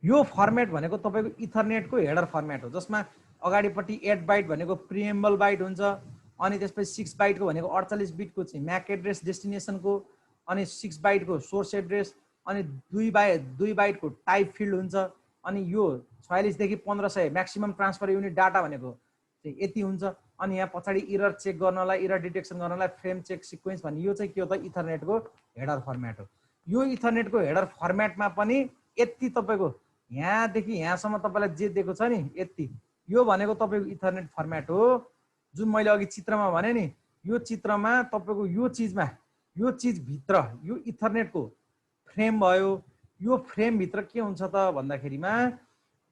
यो फर्मेट भनेको तपाईको इथरनेटको हेडर फर्मेट हो जसमा अगाडिपट्टि 8 बाइट भनेको प्रिएम्बल बाइट हुन्छ अनि त्यसपछि 6 बाइटको भनेको 48 बिटको चाहिँ म्याक एड्रेस डेस्टिनेसनको अनि 6 बाइटको सोर्स एड्रेस अनि 2 बाइटको टाइप फिल्ड हुन्छ अनि यो 46 देखि 1500 म्याक्सिमम ट्रान्सफर युनिट डाटा भनेको चाहिँ यति हुन्छ अनि यहाँ पछाडि एरर चेक गर्नलाई एरर डिटेक्सन गर्नलाई फ्रेम चेक सिक्वेन्स भन्ने यो चाहिँ के हो त इथरनेटको हेडर फर्मेट हो यो इथरनेटको हेडर फर्मेटमा पनि यति तपाईको यहाँदेखि यहाँसम्म तपाईलाई जे दिएको छ नि यति यो भनेको तपाईको इथरनेट फर्मेट हो जुन मैले अघि चित्रमा भने नि यो चित्रमा तपाईको यो चिज भित्र यो इथरनेटको फ्रेम भयो यो फ्रेम भित्र के हुन्छ त भन्दाखेरिमा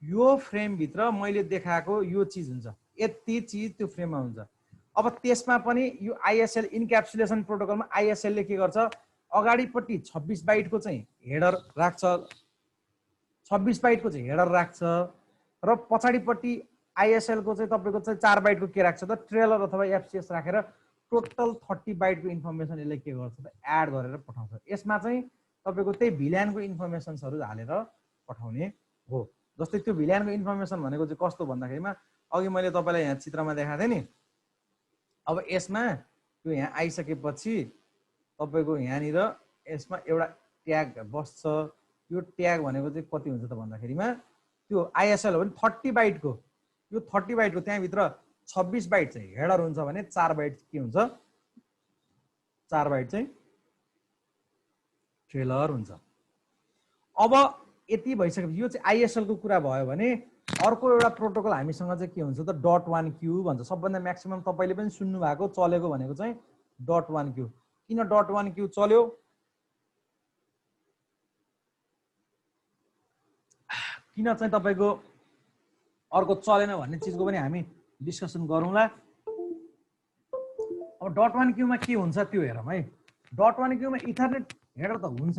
यो फ्रेम भित्र मैले देखाएको यो चिज हुन्छ यति चिज त्यो फ्रेममा हुन्छ अब त्यसमा पनि यो आईएसएल इन्क्याप्सुलेसन प्रोटोकलमा आईएसएल ले के गर्छ अगाडिपट्टि 26 बाइटको चाहिँ हेडर राख्छ 26 बाइटको चाहिँ हेडर राख्छ र पछाडिपट्टि आईएसएल को चाहिँ तपाईको चाहिँ 4 बाइटको के राख्छ त ट्रेलर अथवा एफसीएस राखेर टोटल 30 बाइटको इन्फर्मेसन यसले के गर्छ त एड गरेर पठाउँछ यसमा चाहिँ तपाईको त्यही भिल्यानको इन्फर्मेसन्सहरु हालेर पठाउने हो जस्तै त्यो भिल्यानको इन्फर्मेसन भनेको चाहिँ कस्तो भन्दाखेरिमा अघि मैले तपाईलाई यहाँ चित्रमा देखाएको थिएँ नि अब यसमा यो यहाँ आइसकेपछि तपाईको यहाँनिर यसमा एउटा ट्याग बस्छ यो ट्याग भनेको चाहिँ कति हुन्छ त भन्दाखेरिमा त्यो आईएसएल हो भने 30 बाइटको यो 30 बाइटको त्यहाँ भित्र 26 बाइट चाहिँ हेडर हुन्छ भने 4 बाइट के हुन्छ 4 बाइट चाहिँ ट्रेलर हुन्छ अब यति भइसकेपछि यो चाहिँ आईएसएल को कुरा भयो भने अर्को एउटा प्रोटोकल हामीसँग चाहिँ के हुन्छ त .1q भन्छ सबभन्दा म्याक्सिमम तपाईले पनि सुन्नु भएको चलेको भनेको चाहिँ .1q किन .1q चल्यो किन चाहिँ तपाईको अर्को चलेन भन्ने चिजको पनि हामी डिस्कसन गरौँला अब .1q मा के हुन्छ त्यो हेरौँ है .1q मा इथरनेट हेडर त हुन्छ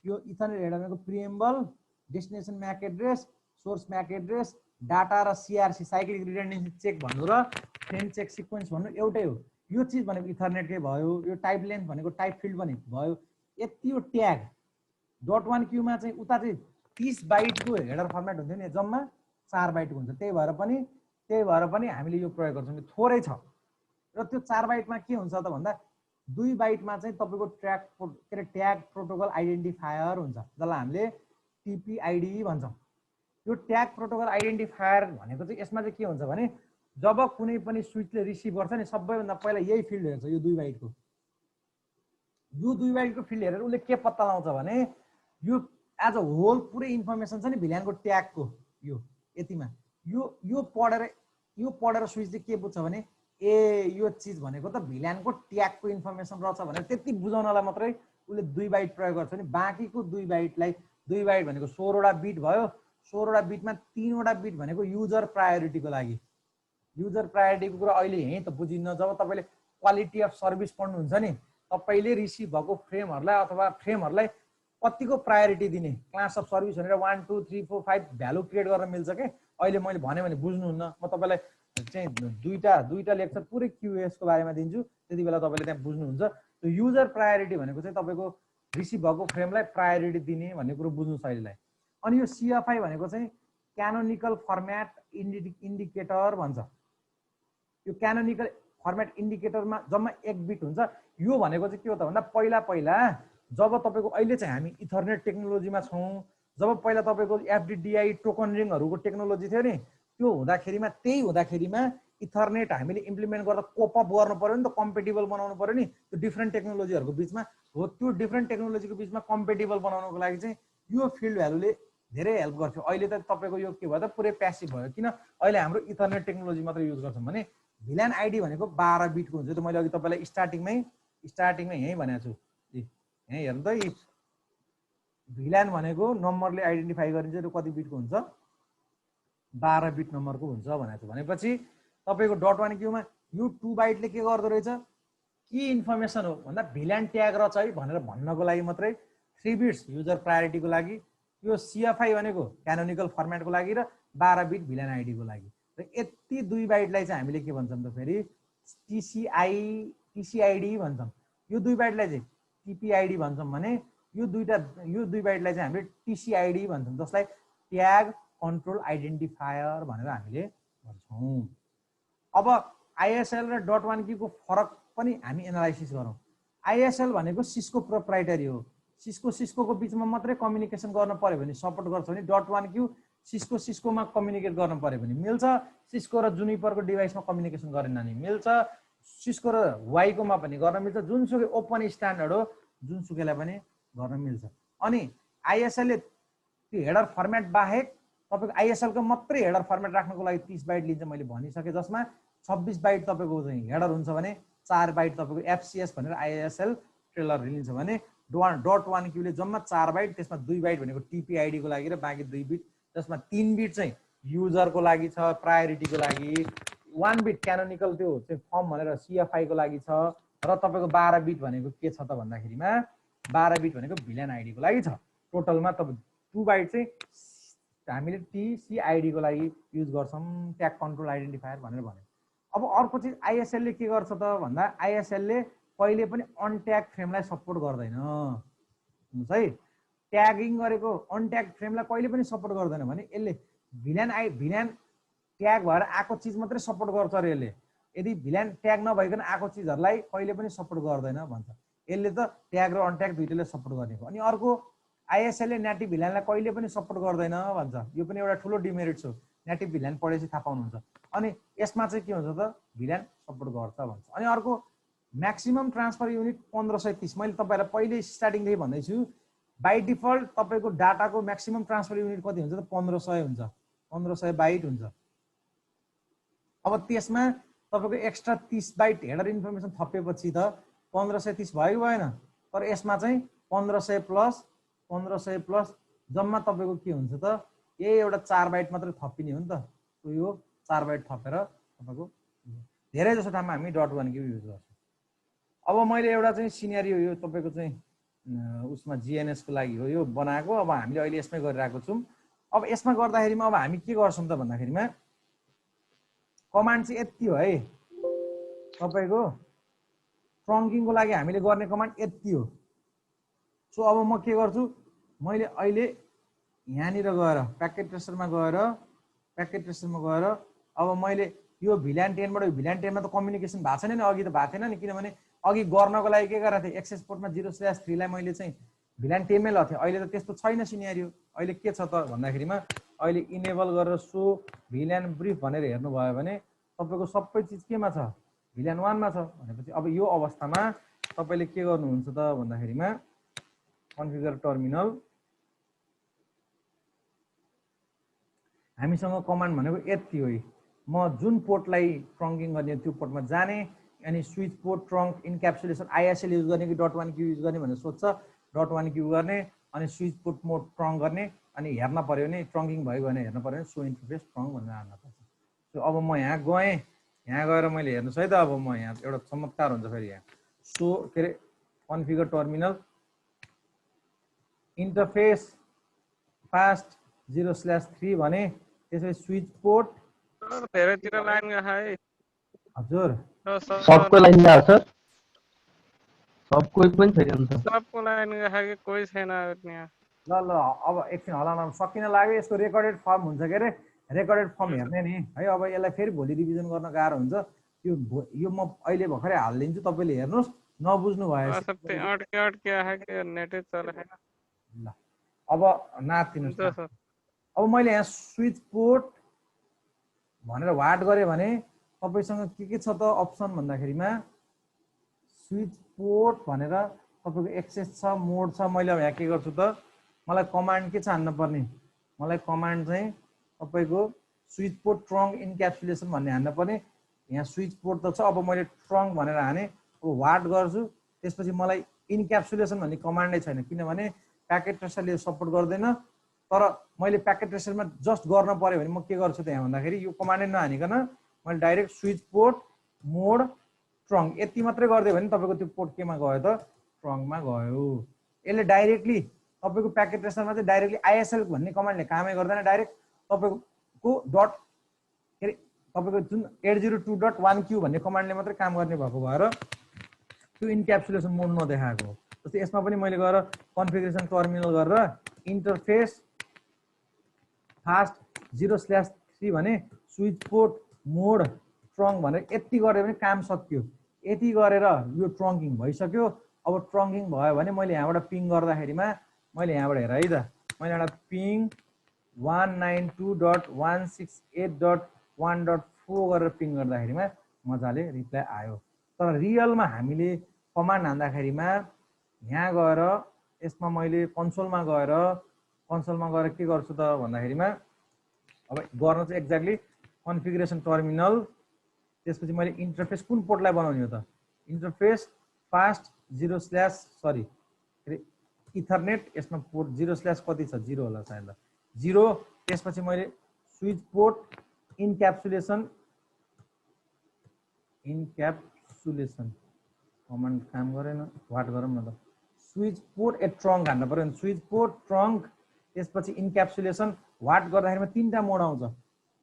यो इथरनेट हेडर भनेको preamble destination MAC address source MAC address data र सीआरसी साइक्लिक रिडन्डेन्सी चेक भन्नु र फ्रेम चेक सिक्वेन्स भन्नु एउटै हो यो चिज भनेको इथरनेटकै भयो यो टाइप लेन्थ भनेको टाइप फिल्ड पनि भयो यति यो ट्याग .1q मा चाहिँ उता चाहिँ 30 बाइटको हेडर फर्मेट हुन्थ्यो नि जम्मा 4 बाइटको हुन्छ त्यही भएर पनि हामीले यो प्रयोग गर्छौँ थोरै छ र त्यो 4 बाइटमा के हुन्छ त भन्दा 2 बाइटमा चाहिँ तपाईको ट्याग प्रोटोकल आइडेन्टिफायर हुन्छ जसलाई हामीले टिपीआईडी भन्छौँ यो ट्याग प्रोटोकल आइडेन्टिफायर भनेको चाहिँ यसमा चाहिँ के हुन्छ भने जब कुनै पनि स्विचले रिसिभ गर्छ नि सबैभन्दा पहिला यही फिल्ड हेर्छ यो 2 बाइटको फिल्ड हेरेर उसले के पत्ता लगाउँछ भने यो एज अ होल पुरै इन्फर्मेसन छ नि भिल्यानको ट्यागको यो यतिमा यो पढेर स्विचले के बुझ्छ भने ए यो चिज भनेको त भिल्यानको ट्यागको इन्फर्मेसन रहेछ भनेर त्यति बुझाउनलाई मात्रै उसले 2 बाइट प्रयोग गर्छ नि बाँकीको 2 बाइटलाई 2 बाइट भनेको 16 वटा बिट भयो 16 वटा बिटमा 3 वटा बिट भनेको युजर प्रायोरिटीको लागि युजर प्रायोरिटीको कुरा अहिले यही त बुझिन्न जब तपाईले क्वालिटी अफ सर्भिस पढ्नुहुन्छ नि तपाईले रिसिभ भएको फ्रेमहरुलाई अथवा फ्रेमहरुलाई कतिको प्रायोरिटी दिने क्लास अफ सर्भिस भनेर 1 2 3 4 5 भ्यालु क्रिएट गर्न मिल्छ के अहिले मैले भने बुझ्नुहुन्न म तपाईलाई चाहिँ दुईटा लेक्चर पुरै क्यूएस को बारेमा दिन्छु त्यति बेला तपाईले त्यहाँ बुझ्नुहुन्छ त्यो युजर प्रायोरिटी भनेको चाहिँ तपाईको रिसिभ भएको फ्रेमलाई प्रायोरिटी दिने भन्ने कुरो बुझ्नुस् अहिलेलाई अनि यो सीएफआई भनेको चाहिँ क्यानोनिकल फर्मेट इन्डिकेटर भन्छ यो क्यानोनिकल फर्मेट इन्डिकेटरमा जम्मा 1 बिट हुन्छ यो भनेको चाहिँ के हो त भन्दा पहिला जब तपाईको अहिले चाहिँ हामी इथरनेट टेक्नोलोजीमा छौं जब पहिला तपाईको एफडीडीआई टोकन रिङहरुको टेक्नोलोजी थियो नि त्यो हुँदाखेरिमा इथरनेट हामीले इम्प्लिमेन्ट गर्दा कोप अप गर्नु पर्यो नि त कम्पेटिबल बनाउनु पर्यो नि त्यो डिफरेन्ट टेक्नोलोजीहरुको बीचमा हो त्यो डिफरेन्ट टेक्नोलोजीको बीचमा कम्पेटिबल बनाउनको लागि चाहिँ यो फिल्ड भ्यालुले धेरै हेल्प गर्थ्यो अहिले त तपाईको यो के भयो त पुरै प्यासिभ भयो किन अहिले हाम्रो इथरनेट टेक्नोलोजी मात्र युज गर्छौं भने भिल्यान आईडी भनेको 12 बिटको हुन्छ त्यो मैले अघि तपाईलाई स्टार्टिङमै यही भनेको छु यही हेर्नु त भिल्यान भनेको नम्बरले आइडेन्टिफाई गरिन्छ त्यो कति बिटको हुन्छ 12 बिट नम्बरको हुन्छ भनेको छु भनेपछि तपाईको .1q मा यो 2 बाइटले के गर्दो रहेछ के इन्फर्मेसन हो भन्दा भिल्यान ट्याग र चाहिँ भनेर भन्नको लागि मात्रै 3 बिट्स युजर प्रायोरिटीको लागि यो सीएफआई भनेको क्यानोनिकल फर्मेटको लागि र 12 बिट भिल्यान आईडी को लागि र यति 2 बाइटलाई चाहिँ हामीले के भन्छौँ त फेरि टिसिआइडी भन्छौँ। यो 2 बाइटलाई चाहिँ टिपिआइडी भन्छौँ भने यो 2 बाइटलाई चाहिँ हामीले टिसिआइडी भन्छौँ, जसलाई ट्याग कन्ट्रोल आइडेन्टिफायर भनेर हामीले भन्छौँ। अब आइएसएल र .1Q को फरक पनि हामी एनालाइसिस गरौँ। आइएसएल भनेको सिस्को प्रोप्राइटरी हो। सिस्कोको बिचमा मात्रै कम्युनिकेसन गर्न पर्यो भने सपोर्ट गर्छ भने .1Q सिस्कोमा कम्युनिकेट गर्न पर्यो भने मिल्छ। सिस्को र जुनिपरको डिभाइसमा कम्युनिकेसन गरेन भने मिल्छ। सिस्को र वाइकोमा पनि गर्न मिल्छ। जुनसुकै ओपन स्ट्यान्डर्ड हो जुनसुकैलाई पनि गर्न मिल्छ। अनि आइएसएलले त्यो हेडर फर्मेट बाहेक तपाईको आइएसएलको मात्रै हेडर फर्मेट राख्नको लागि 30 बाइट लिन्छ मैले भनिसके, जसमा 26 बाइट तपाईको चाहिँ हेडर हुन्छ भने 4 बाइट तपाईको एफसीएस भनेर आइएसएल ट्रेलर लिन्छ भने .1Q ले जम्मा 4 बाइट, त्यसमा 2 बाइट भनेको टिपिआइडी को लागि र बाँकी 2 बिट, जसमा 3 बिट चाहिँ युजरको लागि छ, प्रायोरिटीको लागि, 1 बिट क्यानोनिकल त्यो चाहिँ फर्म भनेर सीएफआई को लागि छ, र तपाईको 12 बिट भनेको के छ त भन्दाखेरिमा 12 बिट भनेको भिलेन आइडी को लागि छ। टोटलमा तपाईँ 2 बाइट चाहिँ हामीले टिसिआइडी को लागि युज गर्छौँ, ट्याग कन्ट्रोल आइडेन्टिफायर भनेर भन्यो। अब अर्को चिज आइएसएल ले के गर्छ त भन्दा आइएसएल ले कहिले पनि अनट्याग फ्रेमलाई सपोर्ट गर्दैन। हुन्छ है, ट्यागिङ गरेको अनट्याग फ्रेमलाई कहिले पनि सपोर्ट गर्दैन भने यसले भिलेन ट्याग भएर आएको चिज मात्रै सपोर्ट गर्छ अरे यसले। यदि भिलेन ट्याग नभइकन आएको चिजहरूलाई कहिले पनि सपोर्ट गर्दैन भन्छ। यसले त ट्याग र अनट्याग दुईटैले सपोर्ट गर्ने हो। अनि अर्को आइएसएल ले नेटिभ भिलेनलाई कहिले पनि सपोर्ट गर्दैन भन्छ। यो पनि एउटा ठुलो डिमेरिट छ, नेटिभ भिलेन पढेपछि थाहा पाउनुहुन्छ। अनि यसमा चाहिँ के हुन्छ त भिलेन सपोर्ट गर्छ भन्छ। अनि अर्को म्याक्सिमम ट्रान्सफर युनिट 1530, मैले तपाईहरुलाई पहिले स्टार्टिङदेखि भन्दैछु बाइ डिफल्ट तपाईको डाटाको म्याक्सिमम ट्रान्सफर युनिट कति हुन्छ त 1500 हुन्छ, 1500 बाइट हुन्छ। अब त्यसमा तपाईको एक्स्ट्रा 30 बाइट हेडर इन्फर्मेसन थपेपछि त 1530 भयो भएन, तर यसमा चाहिँ 1500 प्लस जम्मा तपाईको के हुन्छ त यही एउटा 4 बाइट मात्र थपिने हो नि त। यो 4 बाइट थपेर तपाईको धेरै जसो ठाउँमा हामी .1Q युज गर्छौँ। अब मैले एउटा चाहिँ सिनेरियो यो तपाईको चाहिँ उसमा जिएनएस को लागि हो यो बनाएको। अब हामीले अहिले यसमै गरिरहेको छौँ। अब यसमा गर्दाखेरिमा अब हामी के गर्छौँ त भन्दाखेरिमा कमान्ड चाहिँ यति हो है, तपाईको ट्रङ्किङको लागि हामीले गर्ने कमान्ड यति हो। सो अब म के गर्छु, मैले अहिले यहाँनिर गएर प्याकेट ट्रेसरमा गएर अब मैले यो भिल्यान 10 बाट भिल्यान 10 मा त कम्युनिकेसन भएको छैन नि, अघि त भएको थिएन नि, किनभने अघि गर्नको लागि के गरेको थिएँ एक्सेस पोर्टमा 0/3 लाई मैले चाहिँ भिल्यान 10 मै लथेँ। अहिले त त्यस्तो छैन सिनेरियो। अहिले के छ त भन्दाखेरिमा अहिले इनेबल गरेर सो भिल्यान ब्रिफ भनेर हेर्नु भयो भने तपाईको सबै चिज केमा छ भिल्यान 1 मा छ भनेपछि अब यो अवस्थामा तपाईले के गर्नुहुन्छ त भन्दाखेरिमा कन्फिगर टर्मिनल, हामीसँग कमान्ड भनेको यति हो। म जुन पोर्टलाई ट्रङ्किङ गर्ने त्यो पोर्टमा जाने, अनि switch port trunk encapsulation ISL use गर्ने कि .1Q युज गर्ने भनेर सोध्छ, .1Q गर्ने अनि स्विच पोर्ट मोड ट्रङ्क गर्ने, अनि हेर्न पर्यो भने ट्रङ्किङ भयो भने हेर्न पर्यो भने सो इन्टरफेस ट्रङ्क भनेर हाल्न पर्छ। सो अब म यहाँ गएँ, यहाँ गएर मैले हेर्नुहोस् है त, अब म यहाँ एउटा चमत्कार हुन्छ फेरि यहाँ सो के अरे कन्फिगर टर्मिनल इन्टरफेस फास्ट 0/3 भने त्यसपछि स्विच पोर्ट धेरैतिर लाइन गयो है हजुर सबको लाइन गयो सर, सबको पनि छैन सर, सबको लाइन गयो कि कोही छैन यहाँ। ल अब एकछिन हलाउन सकिन लाग्यो। यसको रेकर्डेड फर्म हुन्छ के अरे, रेकर्डेड फर्म हेर्ने नि है। अब यसलाई फेरि भोलि रिभिजन गर्न गाह्रो हुन्छ। यो म अहिले भर्खरै हालिदिन्छु, तपाईँले हेर्नुहोस्, नबुझ्नु भयो अटके है कि नेटै चलेन। ल अब नातिनुहोस्। हुन्छ सर। अब मैले यहाँ स्विच पोर्ट भनेर वाट गरेँ भने तपाईसँग के छ त अप्सन भन्दाखेरिमा स्विच पोर्ट भनेर तपाईको एक्सेस छ, मोड छ। मैले अब यहाँ के गर्छु त, मलाई कमान्ड के छ हान्न पर्ने, मलाई कमान्ड चाहिँ तपाईको स्विच पोर्ट ट्रङ्क इन्क्याप्सुलेसन भन्ने हान्न पर्ने। यहाँ स्विच पोर्ट त छ, अब मैले ट्रङ्क भनेर हाने, अब वाट गर्छु। त्यसपछि मलाई इन्क्याप्सुलेसन भन्ने कमान्डै छैन, किनभने प्याकेट ट्रेसरले सपोर्ट गर्दैन। तर मैले प्याकेट ट्रेसरमा जस्ट गर्न पर्यो भने म के गर्छु त यहाँ भन्दाखेरि यो कमान्डै नहानिकन मैले डाइरेक्ट स्विच पोर्ट मोड ट्रङ्क यति मात्रै गरिदियो भने तपाईँको त्यो पोर्ट केमा गयो त ट्रङ्कमा गयो। यसले डाइरेक्टली तपाईँको प्याकेट ट्रेसरमा चाहिँ डाइरेक्टली आइएसएल भन्ने कमान्डले कामै गर्दैन, डाइरेक्ट तपाईँको तपाईको जुन 802.1q भन्ने कमान्डले मात्रै काम गर्ने भएको भएर त्यो इन्क्याप्सुलेसन मोड नदेखाएको हो। जस्तै यसमा पनि मैले गएर कन्फिगरेसन टर्मिनल गरेर इन्टरफेस फास्ट 0/3 भने स्विच पोर्ट मोड ट्रङ्क भनेर यति गरेर पनि काम सकियो। यति गरेर यो ट्रङ्किङ भइसक्यो। अब ट्रङ्किङ भयो भने मैले यहाँबाट पिङ गर्दाखेरिमा मैले यहाँबाट हेर है त मैले एउटा पिङ 192.168.1.4 गरेर पिङ गर्दाखेरिमा मजाले रिप्लाई आयो। तर रियलमा हामीले कमान्ड हान्दाखेरिमा यहाँ गएर यसमा मैले कन्सोलमा गएर के गर्छु त भन्दाखेरिमा अब गर्न चाहिँ एक्ज्याक्टली कन्फिगरेसन टर्मिनल त्यसपछि मैले इन्टरफेस कुन पोर्टलाई बनाउने हो त इन्टरफेस फास्ट 0/ इथरनेट यसमा पोर्ट 0/ कति छ 0 होला सायद 0 त्यसपछि मैले स्विच पोर्ट इन्क्याप्सुलेसन कमान्ड काम गरेन वाट गरौँ न त स्विच पोर्ट ए ट्रङ्क हान्न पर्यो नि स्विच पोर्ट ट्रङ्क त्यसपछि इन्क्याप्सुलेसन वाट गर्दाखेरिमा तीनटा मोड आउँछ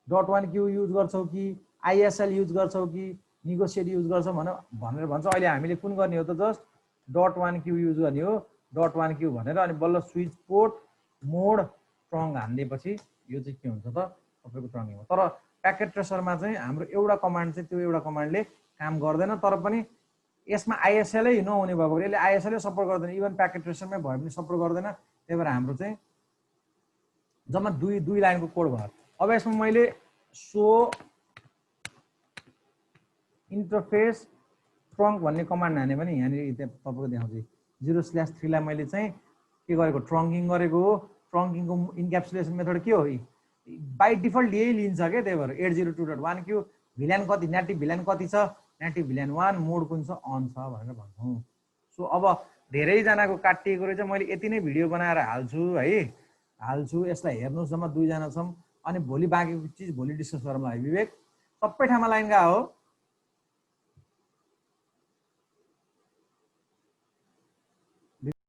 .1q युज गर्छौ कि आइएसएल युज गर्छौ कि निगोसिएट युज गर्छौ भनेर भन्छ। अहिले हामीले कुन गर्ने हो त जस्ट .1q युज गर्ने हो .1q भनेर अनि बल्ल स्विच पोर्ट मोड ट्रङ्क हान्दिएपछि यो चाहिँ के हुन्छ त तपाईको ट्रङ्किङ हो। तर प्याकेट ट्रेसरमा चाहिँ हाम्रो एउटा कमान्ड चाहिँ त्यो एउटा कमान्डले काम गर्दैन। तर पनि यसमा आइएसएलै नहुने भएको भएर यसले आइएसएलै सपोर्ट गर्दैन इभन प्याकेट ट्रेसरमै भए पनि सपोर्ट गर्दैन। त्यही भएर हाम्रो चाहिँ जम्मा दुई लाइनको कोड भयो। अब यसमा मैले सो इन्टरफेस ट्रङ्क भन्ने कमान्ड हाने भने यहाँनिर तपाईँको देखाउँछु 0/3 लाई मैले चाहिँ के गरेको ट्रङ्किङ गरेको हो। ट्रङ्किङको इन्क्याप्सुलेसन मेथड के हो बाई डिफल्ट यही लिन्छ क्या। त्यही भएर 802.1q भिल्यान कति नेटिभ भिल्यान कति छ नेटिभ भिल्यान 1 मोड कुन छ अन छ भनेर भन्छौँ। सो अब धेरैजनाको काटिएको रहेछ मैले यति नै भिडियो बनाएर हाल्छु यसलाई हेर्नुहोस् जम्मा 2 जना छौँ। अनि भोलि बाँकीको चिज भोलि डिस्कस गरौँला है विवेक। सबै ठाउँमा लाइन गयो हो।